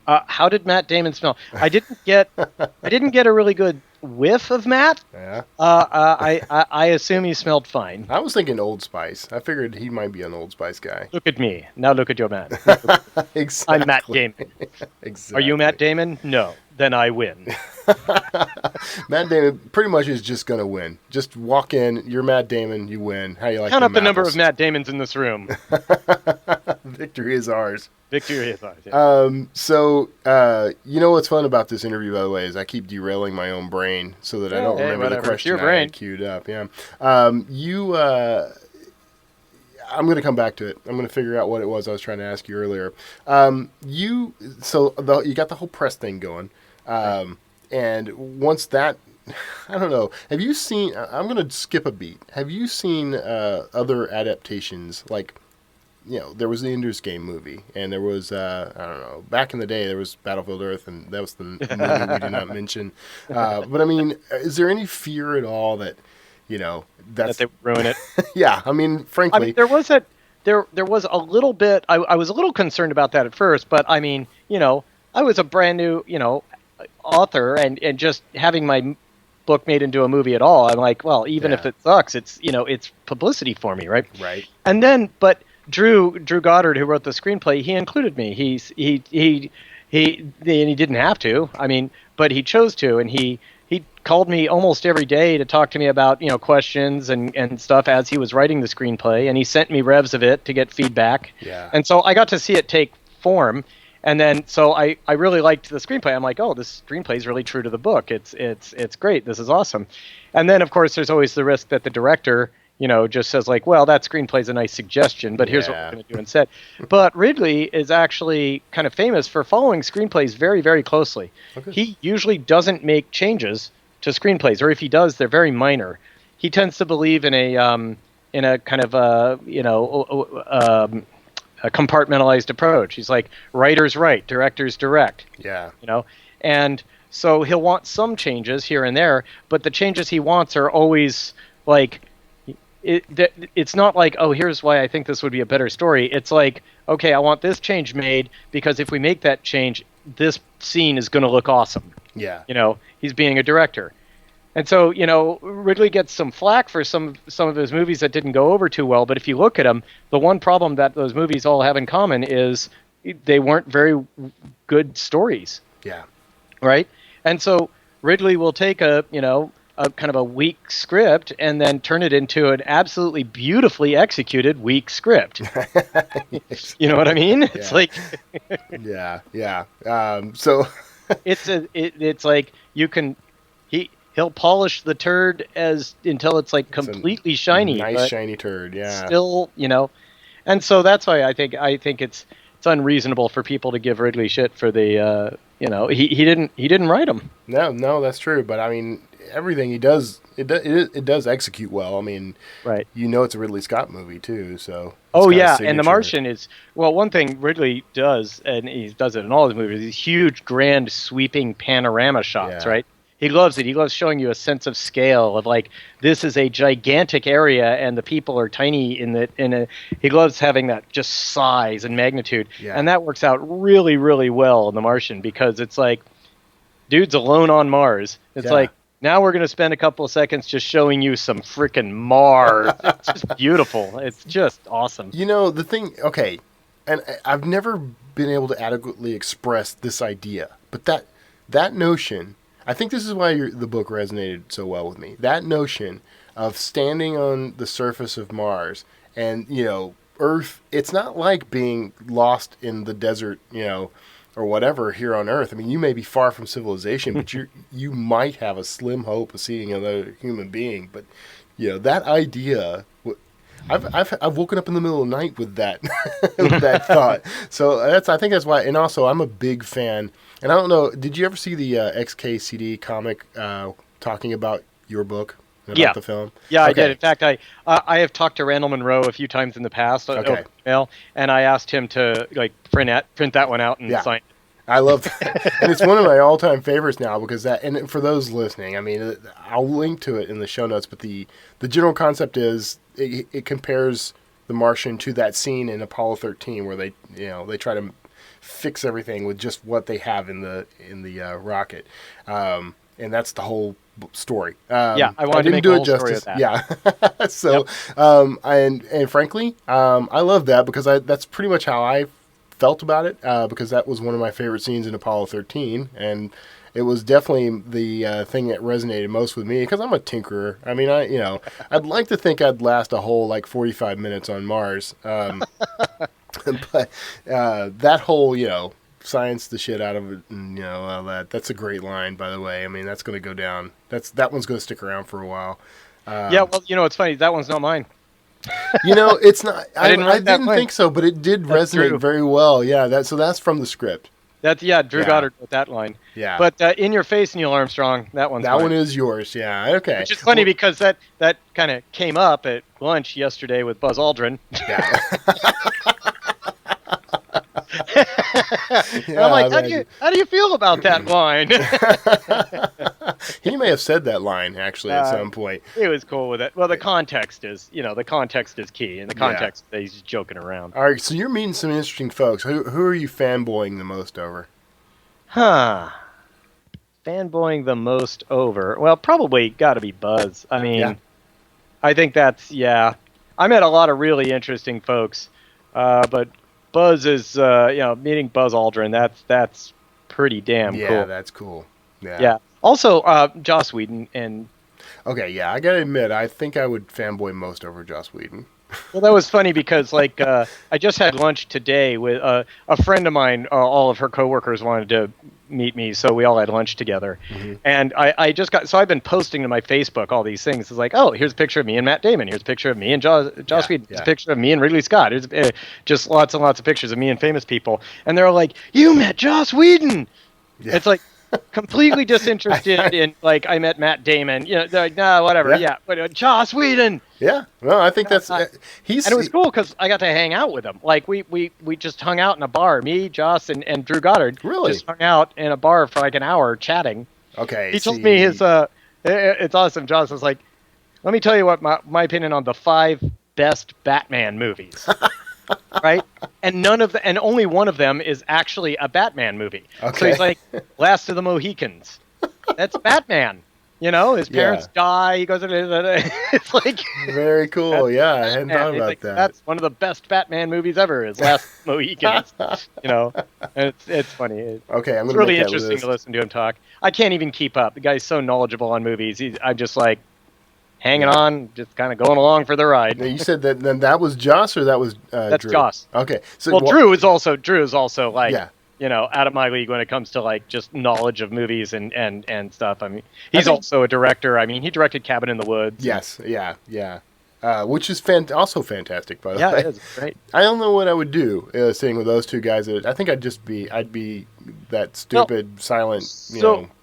How did Matt Damon smell? I didn't get a really good whiff of Matt. Yeah. I assume he smelled fine. I was thinking Old Spice. I figured he might be an Old Spice guy. Look at me. Now look at your man. Exactly. I'm Matt Damon. Exactly. Are you Matt Damon? No. Then I win. Matt Damon pretty much is just going to win. Just walk in, you're Matt Damon, you win. How you like Count up the number apples? of Matt Damons in this room. Victory is ours. Victory is ours, yeah. So, you know what's fun about this interview, by the way, is I keep derailing my own brain so that I don't remember the question I had queued up. Yeah. I'm going to come back to it. I'm going to figure out what it was I was trying to ask you earlier. You got the whole press thing going. And once that, I don't know, have you seen, I'm going to skip a beat. Have you seen other adaptations? There was the Ender's Game movie, and there was, I don't know, back in the day, there was Battlefield Earth, and that was the movie we did not mention. But I mean, is there any fear at all that, that they ruin it? Yeah, I mean, frankly, there was a little bit. I was a little concerned about that at first, but I mean, I was a brand new, author, and just having my book made into a movie at all, I'm like, well, even if it sucks, it's it's publicity for me, right? Right. And then, but Drew Goddard, who wrote the screenplay, he included me. He didn't have to. I mean, but he chose to, and he called me almost every day to talk to me about questions and stuff as he was writing the screenplay, and he sent me revs of it to get feedback. Yeah. And so I got to see it take form, and then so I really liked the screenplay. I'm like, oh, this screenplay is really true to the book. It's great. This is awesome. And then of course there's always the risk that the director just says well, that screenplay's a nice suggestion, but here's what we're going to do instead. But Ridley is actually kind of famous for following screenplays very, very closely. Okay. He usually doesn't make changes to screenplays, or if he does, they're very minor. He tends to believe in a kind of a compartmentalized approach. He's like, writers write, directors direct. Yeah. And so he'll want some changes here and there, but the changes he wants are always it's not like, oh, here's why I think this would be a better story. It's like, okay, I want this change made because if we make that change, this scene is going to look awesome. Yeah. He's being a director. And so, Ridley gets some flack for some of his movies that didn't go over too well. But if you look at them, the one problem that those movies all have in common is they weren't very good stories. Yeah. Right? And so Ridley will take a kind of a weak script and then turn it into an absolutely beautifully executed weak script. You know what I mean? Yeah. It's like yeah. So it's like he'll polish the turd until it's completely shiny. Nice shiny turd, yeah. Still, and so that's why I think it's unreasonable for people to give Ridley shit for the he didn't write them. No, that's true. But I mean, everything he does, it does execute well. I mean, right? It's a Ridley Scott movie too, so. Oh yeah, and The Martian is one thing Ridley does, and he does it in all his movies. These huge, grand, sweeping panorama shots, right? He loves it. He loves showing you a sense of scale of like, this is a gigantic area and the people are tiny he loves having that just size and magnitude. Yeah. And that works out really, really well in The Martian, because it's like, dude's alone on Mars. It's like, now we're going to spend a couple of seconds just showing you some freaking Mars. It's just beautiful. It's just awesome. You know, the thing, okay, and I've never been able to adequately express this idea, but that notion, I think this is why the book resonated so well with me. That notion of standing on the surface of Mars and, you know, Earth, it's not like being lost in the desert, you know, or whatever here on Earth. I mean, you may be far from civilization, but you might have a slim hope of seeing another human being. But, you know, that idea, I've woken up in the middle of the night with that with that thought. So I think that's why. And also, I'm a big fan. And I don't know, did you ever see the XKCD comic talking about your book? About the film? Yeah, okay. I did. In fact, I have talked to Randall Monroe a few times in the past over email, and I asked him to like print that one out and sign it. I love that. And it's one of my all-time favorites now because and for those listening, I mean, I'll link to it in the show notes, but the general concept is it compares The Martian to that scene in Apollo 13 where they try to fix everything with just what they have in the rocket. And that's the whole story. I wanted to make a whole story of that. Yeah. So, and frankly, I love that because that's pretty much how I felt about it, because that was one of my favorite scenes in Apollo 13, and it was definitely the thing that resonated most with me because I'm a tinkerer. I mean, I'd like to think I'd last a whole 45 minutes on Mars, but that whole science the shit out of it, and all that's a great line, by the way. I mean, that's going to go down. That one's going to stick around for a while. Well, it's funny, that one's not mine. It's not. I didn't way. think so, but it did resonate very well. Yeah, that's from the script. Drew Goddard wrote that line. Yeah. But In Your Face, Neil Armstrong, that mine. one is yours. Yeah. Okay. Which is funny because that kind of came up at lunch yesterday with Buzz Aldrin. Yeah. And I'm like, how do you feel about that line? He may have said that line actually at some point. He was cool with it. Well, the context is key, and the context that he's just joking around. All right, so you're meeting some interesting folks. Who are you fanboying the most over? Fanboying the most over? Well, probably got to be Buzz. I mean, I think that's I met a lot of really interesting folks, but Buzz is meeting Buzz Aldrin. That's pretty damn cool. Yeah, that's cool. Yeah. Also, Joss Whedon and. Okay, yeah, I gotta admit, I think I would fanboy most over Joss Whedon. Well, that was funny because, I just had lunch today with a friend of mine. All of her coworkers wanted to meet me, so we all had lunch together. Mm-hmm. And I just I've been posting to my Facebook all these things. It's like, oh, here's a picture of me and Matt Damon. Here's a picture of me and Joss Whedon. Here's a picture of me and Ridley Scott. Here's just lots and lots of pictures of me and famous people. And they're all like, you met Joss Whedon. Yeah. It's like, completely disinterested in I met Matt Damon. They're like, no, whatever. Yeah, but Joss Whedon. Yeah, well, I think that's and it was cool because I got to hang out with him. We just hung out in a bar. Me, Joss, and Drew Goddard. Really? Just hung out in a bar for an hour chatting. Okay. He told me his. It's awesome. Joss was like, let me tell you what my opinion on the 5 best Batman movies. Right, and only one of them is actually a Batman movie. Okay. So he's like, Last of the Mohicans. That's Batman. His parents die. He goes, it's like very cool. Yeah, I hadn't thought about that. That's one of the best Batman movies ever. Is Last of the Mohicans. And it's funny. Okay, it's really interesting to listen to him talk. I can't even keep up. The guy's so knowledgeable on movies. I'm just like. Hanging on, just kind of going along for the ride. Now you said that was Joss or that was that's Drew? Joss. Okay, so Drew is also out of my league when it comes to just knowledge of movies and stuff. I mean, he's also a director. I mean, he directed Cabin in the Woods. Yes, yeah. Which is also fantastic, by the way. Yeah, it is great. I don't know what I would do sitting with those two guys. I think I'd be that stupid, silent.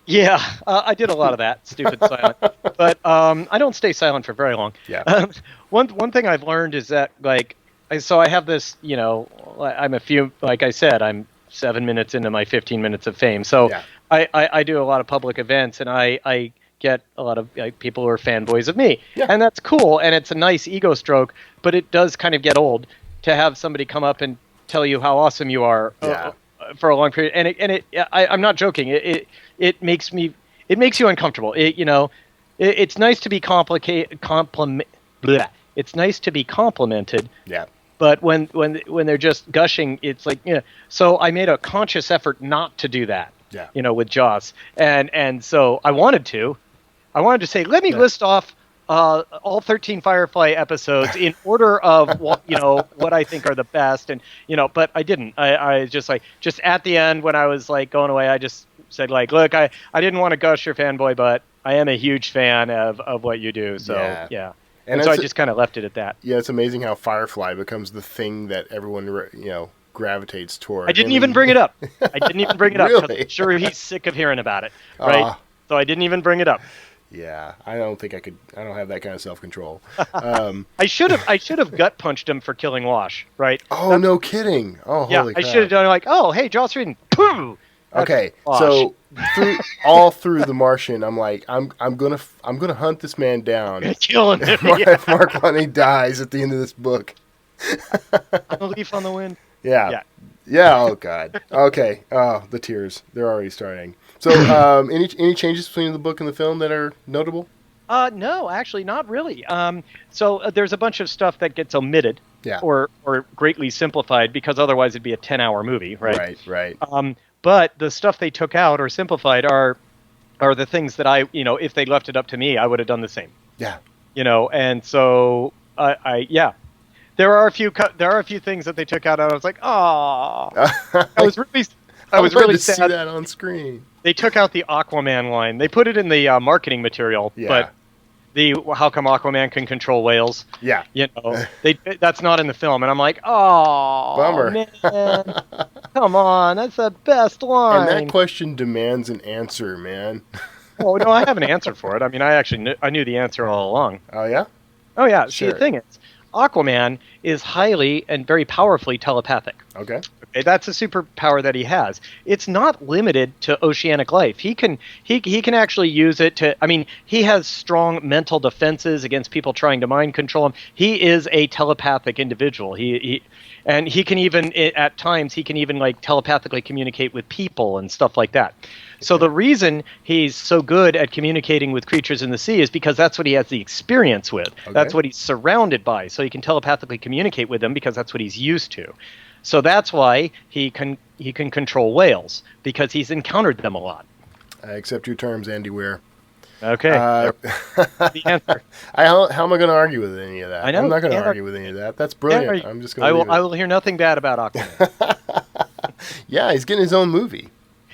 Yeah, I did a lot of that, stupid silent. But I don't stay silent for very long. Yeah. One thing I've learned is that, I have this, I'm a few, like I said, I'm 7 minutes into my 15 minutes of fame. So I do a lot of public events, and I get a lot of people who are fanboys of me, and that's cool, and it's a nice ego stroke. But it does kind of get old to have somebody come up and tell you how awesome you are for a long period. And I'm not joking. It makes you uncomfortable. It's nice to be It's nice to be complimented. Yeah. But when they're just gushing, it's like, So I made a conscious effort not to do that. Yeah. With Joss, and so I wanted to say, let me list off all 13 Firefly episodes in order of what I think are the best, and but I didn't. I just at the end when I was like going away, I just said like, look, I didn't want to gush your fanboy, but I am a huge fan of what you do. So yeah. And so I just kind of left it at that. Yeah, it's amazing how Firefly becomes the thing that everyone gravitates toward. I didn't even bring it up. Really? Because I'm sure he's sick of hearing about it, right? So I didn't even bring it up. Yeah, I don't think I could. I don't have that kind of self-control. I should have gut punched him for killing Wash, right? Oh, no kidding! Oh, yeah, holy crap! I should have done like, oh, hey, Joss Whedon, pooh. Okay, Wash. so all through The Martian, I'm like, I'm gonna hunt this man down. Kill him. If Mark Lunny dies at the end of this book. A leaf on the wind. Yeah. Oh God. Okay. Oh, the tears. They're already starting. So, any changes between the book and the film that are notable? No, actually, not really. So there's a bunch of stuff that gets omitted, or greatly simplified, because otherwise it'd be a 10-hour movie, right? Right. But the stuff they took out or simplified are the things that I, if they left it up to me, I would have done the same. Yeah. And so there are a few things that they took out, and I was like, oh, I was really sad. See that on screen. They took out the Aquaman line. They put it in the marketing material, but how come Aquaman can control whales? Yeah. That's not in the film, and I'm like, oh, bummer, man, come on, that's the best line. And that question demands an answer, man. Oh no, I have an answer for it. I mean, I knew the answer all along. Oh yeah. Oh yeah. Sure. See, the thing is, Aquaman is highly and very powerfully telepathic. Okay. That's a superpower that he has. It's not limited to oceanic life. He can actually use it to. I mean, he has strong mental defenses against people trying to mind control him. He is a telepathic individual. He can even at times like telepathically communicate with people and stuff like that. So the reason he's so good at communicating with creatures in the sea is because that's what he has the experience with. Okay. That's what he's surrounded by. So he can telepathically communicate with them because that's what he's used to. So that's why he can control whales, because he's encountered them a lot. I accept your terms, Andy Weir. Okay. The answer. How am I going to argue with any of that? I know. I'm not going to argue with any of that. That's brilliant. I'm just going to I will hear nothing bad about Aquaman. Yeah, he's getting his own movie.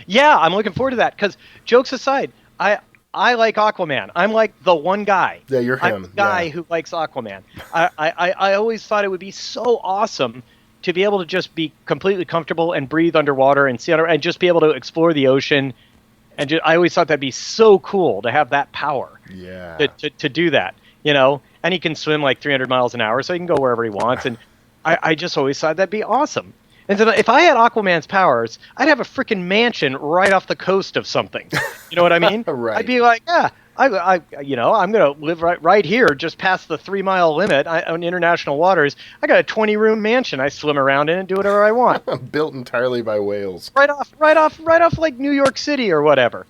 Yeah, I'm looking forward to that, because jokes aside, I like Aquaman. I'm like the one guy. Yeah, you're him. I'm the guy who likes Aquaman. I always thought it would be so awesome to be able to just be completely comfortable and breathe underwater and see and just be able to explore the ocean. And I always thought that'd be so cool to have that power. Yeah. To do that, And he can swim like 300 miles an hour, so he can go wherever he wants. And I just always thought that'd be awesome. And so if I had Aquaman's powers, I'd have a freaking mansion right off the coast of something. You know what I mean? Right. I'd be like, I'm going to live right here, just past the 3-mile limit on international waters. I got a 20-room mansion. I swim around in and do whatever I want. Built entirely by whales. Right off like New York City or whatever.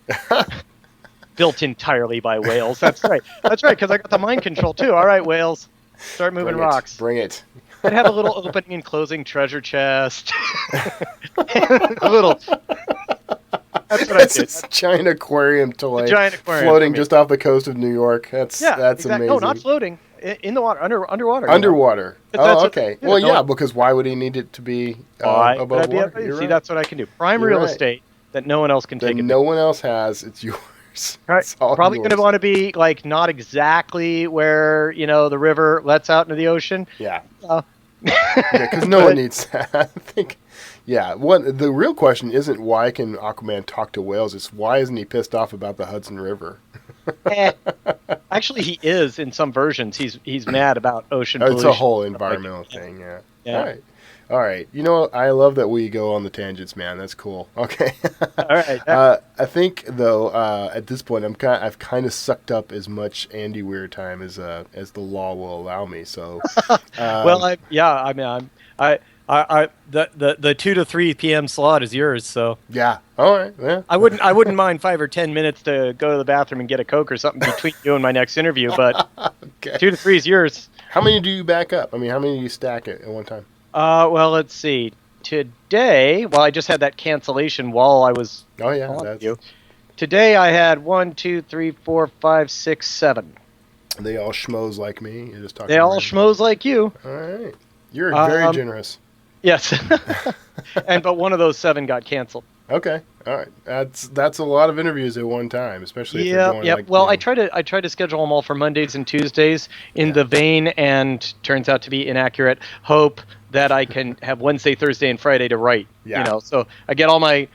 Built entirely by whales. That's right. Because I got the mind control too. All right, whales, start moving rocks. Bring it. I'd have a little opening and closing treasure chest. A little. That's what I did. It's a giant aquarium floating just off the coast of New York. That's exactly. amazing. No, not floating. In the water, underwater. Underwater. Oh, okay. Well, yeah, because why would he need it to be above water? See, that's what I can do. Prime real estate that no one else can take. No one else has. It's yours. Right. Probably going to want to be like not exactly where the river lets out into the ocean. Yeah. Because no one needs that. I think. Yeah. The real question isn't why can Aquaman talk to whales? It's why isn't he pissed off about the Hudson River? Actually, he is in some versions. He's mad about ocean pollution. It's a whole environmental thing. Yeah. All right. All right. You know, I love that we go on the tangents, man. That's cool. Okay. All right. I think though, at this point, I've kind of sucked up as much Andy Weir time as the law will allow me. So, well, the 2 to 3 p.m. slot is yours. So yeah. All right. Yeah. I wouldn't mind 5 or 10 minutes to go to the bathroom and get a Coke or something between you and my next interview. But okay. 2 to 3 is yours. How many do you back up? I mean, how many do you stack at one time? Well, let's see. Today, well, I just had that cancellation while I was. Oh yeah, that's you. Today I had 1, 2, 3, 4, 5, 6, 7. They all schmoes like me. You're just talking. They all schmoes like you. All right, you're very generous. Yes, but one of those 7 got canceled. Okay, all right. That's a lot of interviews at one time, especially if they're going like. Well, I try to schedule them all for Mondays and Tuesdays in the vein, and turns out to be inaccurate. Hope that I can have Wednesday, Thursday, and Friday to write. Yeah. You know, so I get all my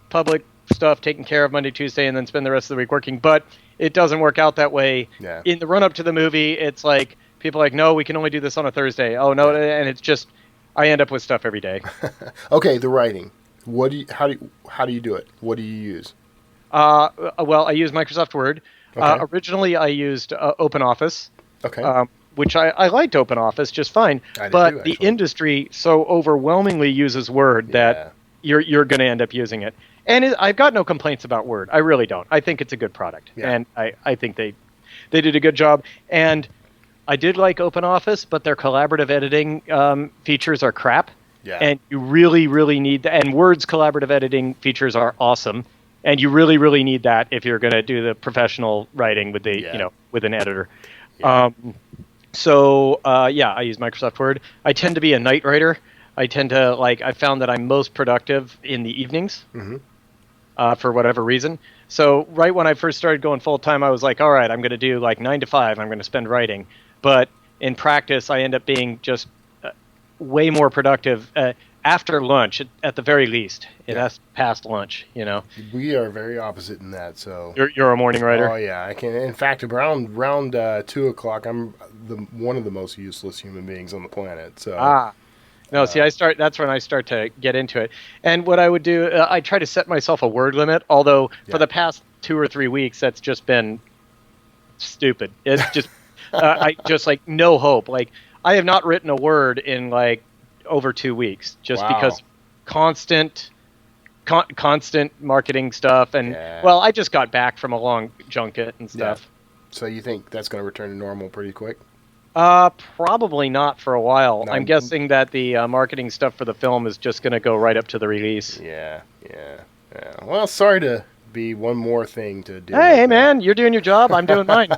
public stuff taken care of Monday, Tuesday, and then spend the rest of the week working. But it doesn't work out that way. Yeah. In the run up to the movie, it's like people are like, no, we can only do this on a Thursday. Oh no, and it's just I end up with stuff every day. Okay, the writing. How do you do it? What do you use? Well, I use Microsoft Word. Okay. Originally, I used OpenOffice. Okay. Which I liked OpenOffice just fine, but the industry so overwhelmingly uses Word that you're going to end up using it. And I've got no complaints about Word. I really don't. I think it's a good product, and I think they did a good job. And I did like OpenOffice, but their collaborative editing features are crap. Yeah. And you really, really need that. And Word's collaborative editing features are awesome. And you really, really need that if you're going to do the professional writing with with an editor. Yeah. I use Microsoft Word. I tend to be a night writer. I tend to I found that I'm most productive in the evenings for whatever reason. So right when I first started going full time, I was like, all right, I'm going to do 9 to 5. I'm going to spend writing. But in practice, I end up being just way more productive after lunch, at the very least. That's past lunch, you know. We are very opposite in that. So you're a morning writer. Oh yeah, I can. In fact, around 2:00, I'm one of the most useless human beings on the planet. So no, see, that's when I start to get into it. And what I would do, I try to set myself a word limit. Although for the past 2 or 3 weeks, that's just been stupid. It's just I just no hope. I have not written a word in over 2 weeks just because constant marketing stuff. And well, I just got back from a long junket and stuff. Yeah. So you think that's going to return to normal pretty quick? Probably not for a while. I'm guessing that the marketing stuff for the film is just going to go right up to the release. Yeah. Well, sorry to be one more thing to do. Hey, man, you're doing your job. I'm doing mine.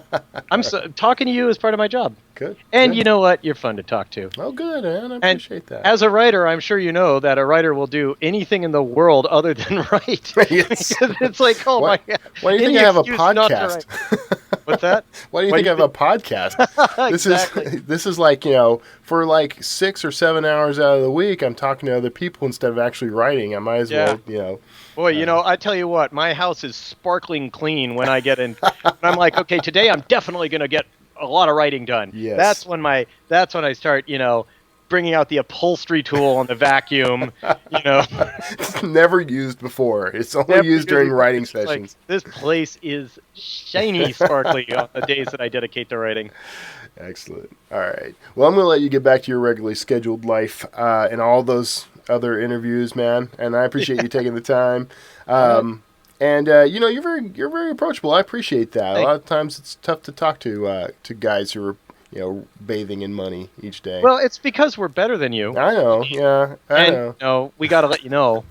Talking to you is part of my job. Good. And you know what? You're fun to talk to. Oh, good, man. I appreciate that. As a writer, I'm sure you know that a writer will do anything in the world other than write. Yes. It's my God. Why do you think I have a podcast? What's that? Why do you think I have a podcast? This is for 6 or 7 hours out of the week, I'm talking to other people instead of actually writing. I might as well, Boy, I tell you what, my house is sparkling clean when I get in. I'm like, okay, today I'm definitely going to get a lot of writing done. Yes. That's when I start, bringing out the upholstery tool and the vacuum, It's never used before. It's only used during writing sessions. This place is shiny, sparkly on the days that I dedicate to writing. Excellent. All right. Well, I'm going to let you get back to your regularly scheduled life and all those other interviews, man. And I appreciate you taking the time. You're very approachable. I appreciate that. Thanks. A lot of times it's tough to talk to guys who are bathing in money each day. Well, it's because we're better than you. I know. Yeah, I know. No, we got to let you know.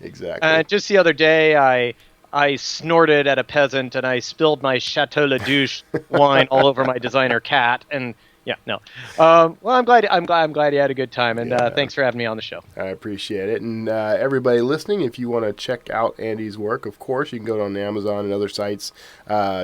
Exactly. Just the other day, I snorted at a peasant and I spilled my Chateau La Douche wine all over my designer cat. And well, I'm glad you had a good time, and thanks for having me on the show. I appreciate it. And everybody listening, if you want to check out Andy's work, of course, you can go on Amazon and other sites.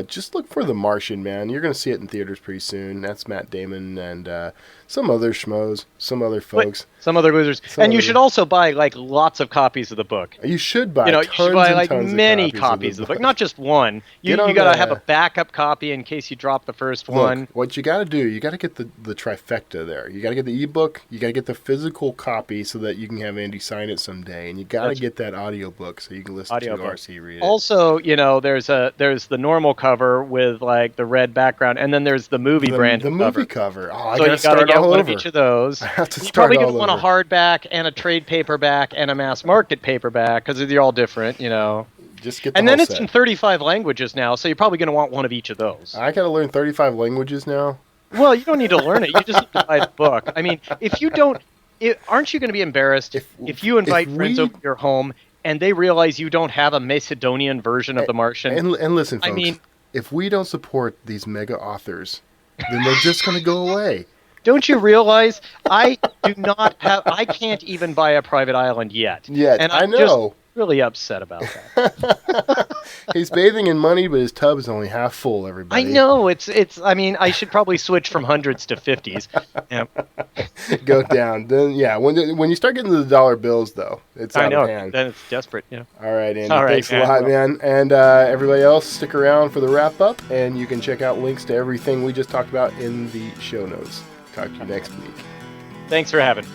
Just look for The Martian, man. You're going to see it in theaters pretty soon. That's Matt Damon and some other schmoes, some other folks. Some other losers. And you should also buy lots of copies of the book. You should buy you should buy many copies of the book, not just one. You got to have a backup copy in case you drop the first one. What you got to do, you got to get get the trifecta there. You got to get the ebook, you got to get the physical copy so that you can have Andy sign it someday, and you got to get that audiobook so you can listen to RC read it. Also, there's the normal cover with like the red background, and then there's the movie brand. The movie cover. Oh, so I got to get one over. of each of those. I have to You're start probably all going to want a hardback and a trade paperback and a mass market paperback because they're all different, Just get the and then it's set. in 35 languages now, so you're probably going to want one of each of those. I got to learn 35 languages now. Well, you don't need to learn it. You just need to buy the book. I mean, if you don't, aren't you going to be embarrassed if you invite friends over to your home and they realize you don't have a Macedonian version of The Martian? And listen, folks, if we don't support these mega authors, then they're just going to go away. Don't you realize I can't even buy a private island yet. And I know. Just really upset about that. He's bathing in money, but his tub is only half full, everybody. I know. I should probably switch from hundreds to 50s. Yeah. Go down. Then, when you start getting to the dollar bills, though, it's out of hand. Then it's desperate, yeah. All right, Andy. Thanks a lot, man. And everybody else, stick around for the wrap-up, and you can check out links to everything we just talked about in the show notes. Talk to you next week. Thanks for having me.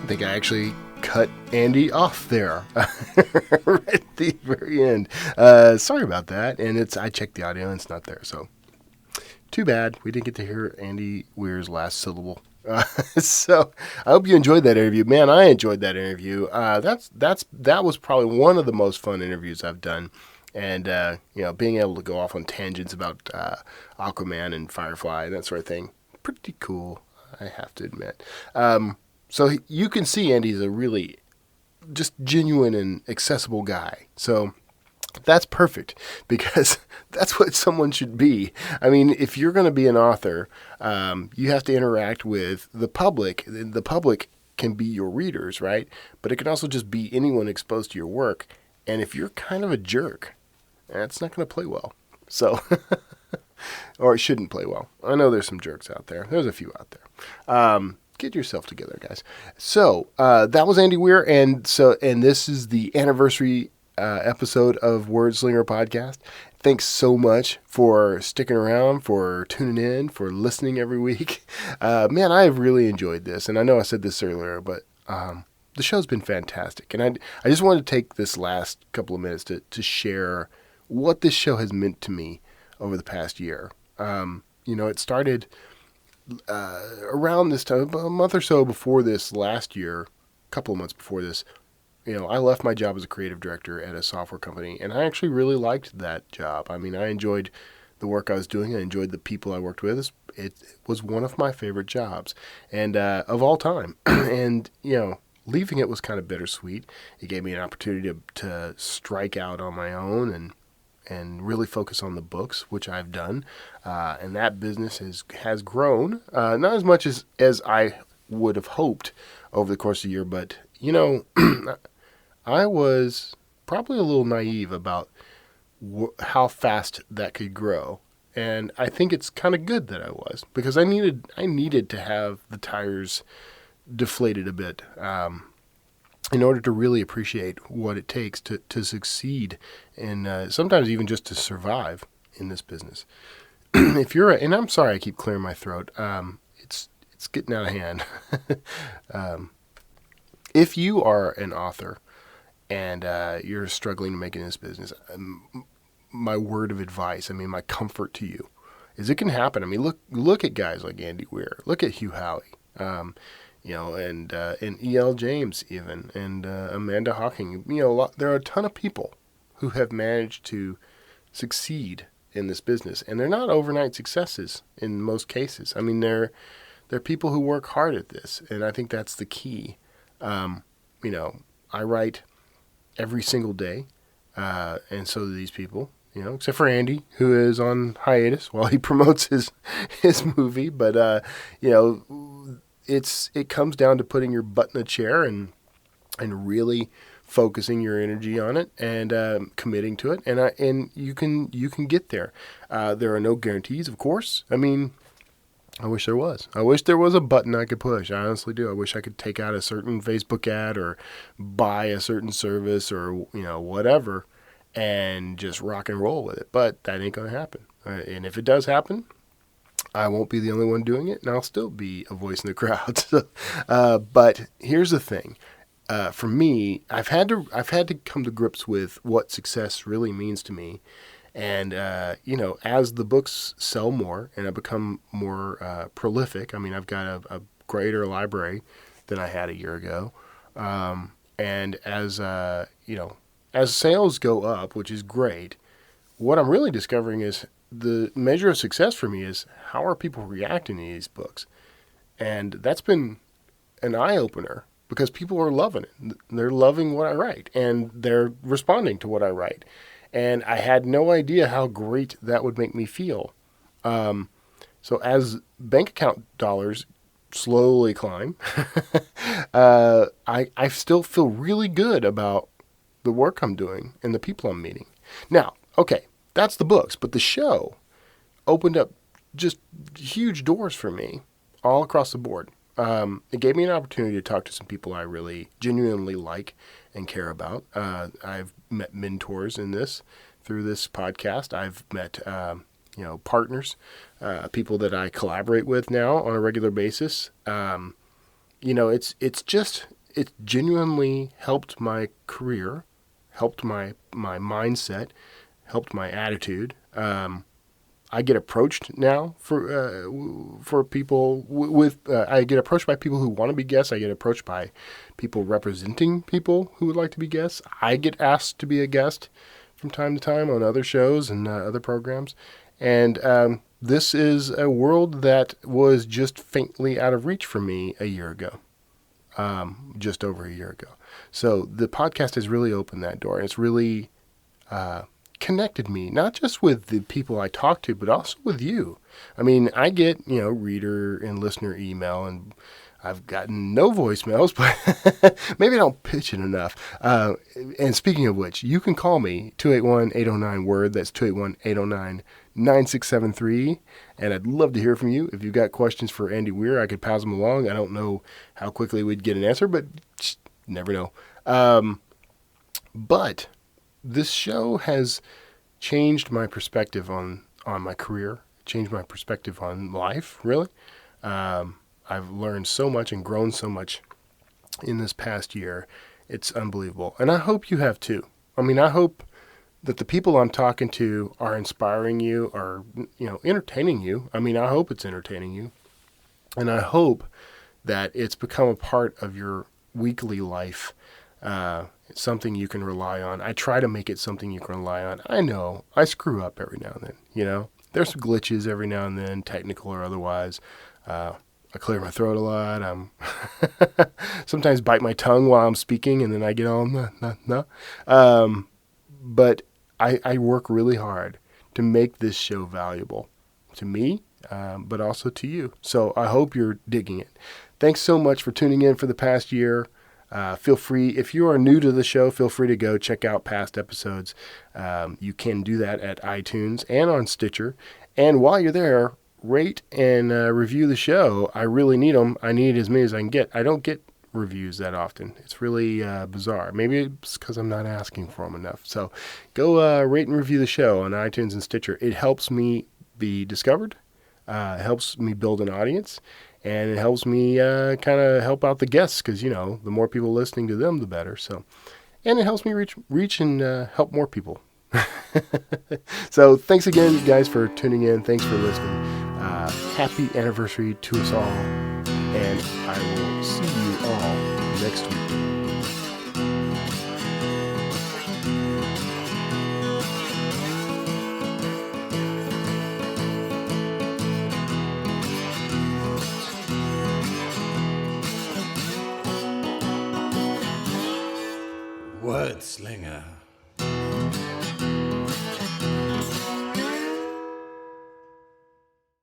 I think I actually cut Andy off there right at the very end. Sorry about that. And I checked the audio and it's not there. So too bad. We didn't get to hear Andy Weir's last syllable. So I hope you enjoyed that interview. Man, I enjoyed that interview. That was probably one of the most fun interviews I've done. And, being able to go off on tangents about Aquaman and Firefly and that sort of thing. Pretty cool, I have to admit. So you can see Andy's a really just genuine and accessible guy. So that's perfect because that's what someone should be. I mean, if you're going to be an author, you have to interact with the public. The public can be your readers, right? But it can also just be anyone exposed to your work. And if you're kind of a jerk, that's not going to play well. So, or it shouldn't play well. I know there's some jerks out there. There's a few out there. Get yourself together, guys. So that was Andy Weir, and this is the anniversary episode of Wordslinger Podcast. Thanks so much for sticking around, for tuning in, for listening every week. Man, I have really enjoyed this, and I know I said this earlier, but the show's been fantastic, and I just wanted to take this last couple of minutes to share what this show has meant to me over the past year. It started around this time, about a month or so before this last year, a couple of months before this, I left my job as a creative director at a software company, and I actually really liked that job. I mean, I enjoyed the work I was doing. I enjoyed the people I worked with. It was one of my favorite jobs, and of all time. And, leaving it was kind of bittersweet. It gave me an opportunity to strike out on my own and really focus on the books, which I've done. And that business has grown, not as much as I would have hoped over the course of the year, but, I was probably a little naive about how fast that could grow. And I think it's kind of good that I was, because I needed to have the tires deflated a bit, in order to really appreciate what it takes to succeed and sometimes even just to survive in this business. And I'm sorry I keep clearing my throat. It's getting out of hand. If you are an author and you're struggling to make it in this business, my word of advice, my comfort to you, is it can happen. Look at guys like Andy Weir. Look at Hugh Howey. And E.L. James even, and Amanda Hawking. There are a ton of people who have managed to succeed in this business, and they're not overnight successes in most cases. They're people who work hard at this, and I think that's the key. I write every single day, and so do these people. Except for Andy, who is on hiatus while he promotes his movie, but it comes down to putting your butt in a chair and really focusing your energy on it and committing to it, and you can get there. There are no guarantees, of course. I wish there was. I wish there was a button I could push. I honestly do. I wish I could take out a certain Facebook ad or buy a certain service or whatever and just rock and roll with it. But that ain't going to happen. And if it does happen, I won't be the only one doing it, and I'll still be a voice in the crowd. So, but here's the thing. For me, I've had to come to grips with what success really means to me. And, as the books sell more and I become more prolific, I mean, I've got a greater library than I had a year ago. And as sales go up, which is great, what I'm really discovering is the measure of success for me is how are people reacting to these books? And that's been an eye-opener because people are loving it. They're loving what I write, and they're responding to what I write. And I had no idea how great that would make me feel. So as bank account dollars slowly climb, I still feel really good about the work I'm doing and the people I'm meeting. Now, okay, that's the books, but the show opened up just huge doors for me all across the board. It gave me an opportunity to talk to some people I really genuinely like and care about. I've met mentors through this podcast. I've met, partners, people that I collaborate with now on a regular basis. It's genuinely helped my career, helped my mindset, helped my attitude. I get approached now for people I get approached by people who want to be guests. I get approached by people representing people who would like to be guests. I get asked to be a guest from time to time on other shows and other programs. And this is a world that was just faintly out of reach for me a year ago, just over a year ago. So the podcast has really opened that door. It's really connected me, not just with the people I talk to, but also with you. I mean, I get, reader and listener email, and I've gotten no voicemails, but maybe I don't pitch it enough. And speaking of which, you can call me, 281-809-WORD. That's 281-809-9673. And I'd love to hear from you. If you've got questions for Andy Weir, I could pass them along. I don't know how quickly we'd get an answer, but just never know. But this show has changed my perspective on my career, changed my perspective on life, really. I've learned so much and grown so much in this past year. It's unbelievable. And I hope you have too. I mean, I hope that the people I'm talking to are inspiring you, or, entertaining you. I mean, I hope it's entertaining you. And I hope that it's become a part of your weekly life. It's something you can rely on. I try to make it something you can rely on. I know I screw up every now and then, There's glitches every now and then, technical or otherwise. I clear my throat a lot. I'm sometimes bite my tongue while I'm speaking, and then I get all no. But I work really hard to make this show valuable to me, but also to you. So I hope you're digging it. Thanks so much for tuning in for the past year. Feel free, if you are new to the show, feel free to go check out past episodes. You can do that at iTunes and on Stitcher. And while you're there, rate and review the show. I really need them. I need as many as I can get. I don't get reviews that often. It's really bizarre. Maybe it's because I'm not asking for them enough. So go rate and review the show on iTunes and Stitcher. It helps me be discovered. It helps me build an audience. And it helps me kind of help out the guests because, the more people listening to them, the better. So, and it helps me reach and help more people. So thanks again, guys, for tuning in. Thanks for listening. Happy anniversary to us all. And I will see you all next week. Word slinger.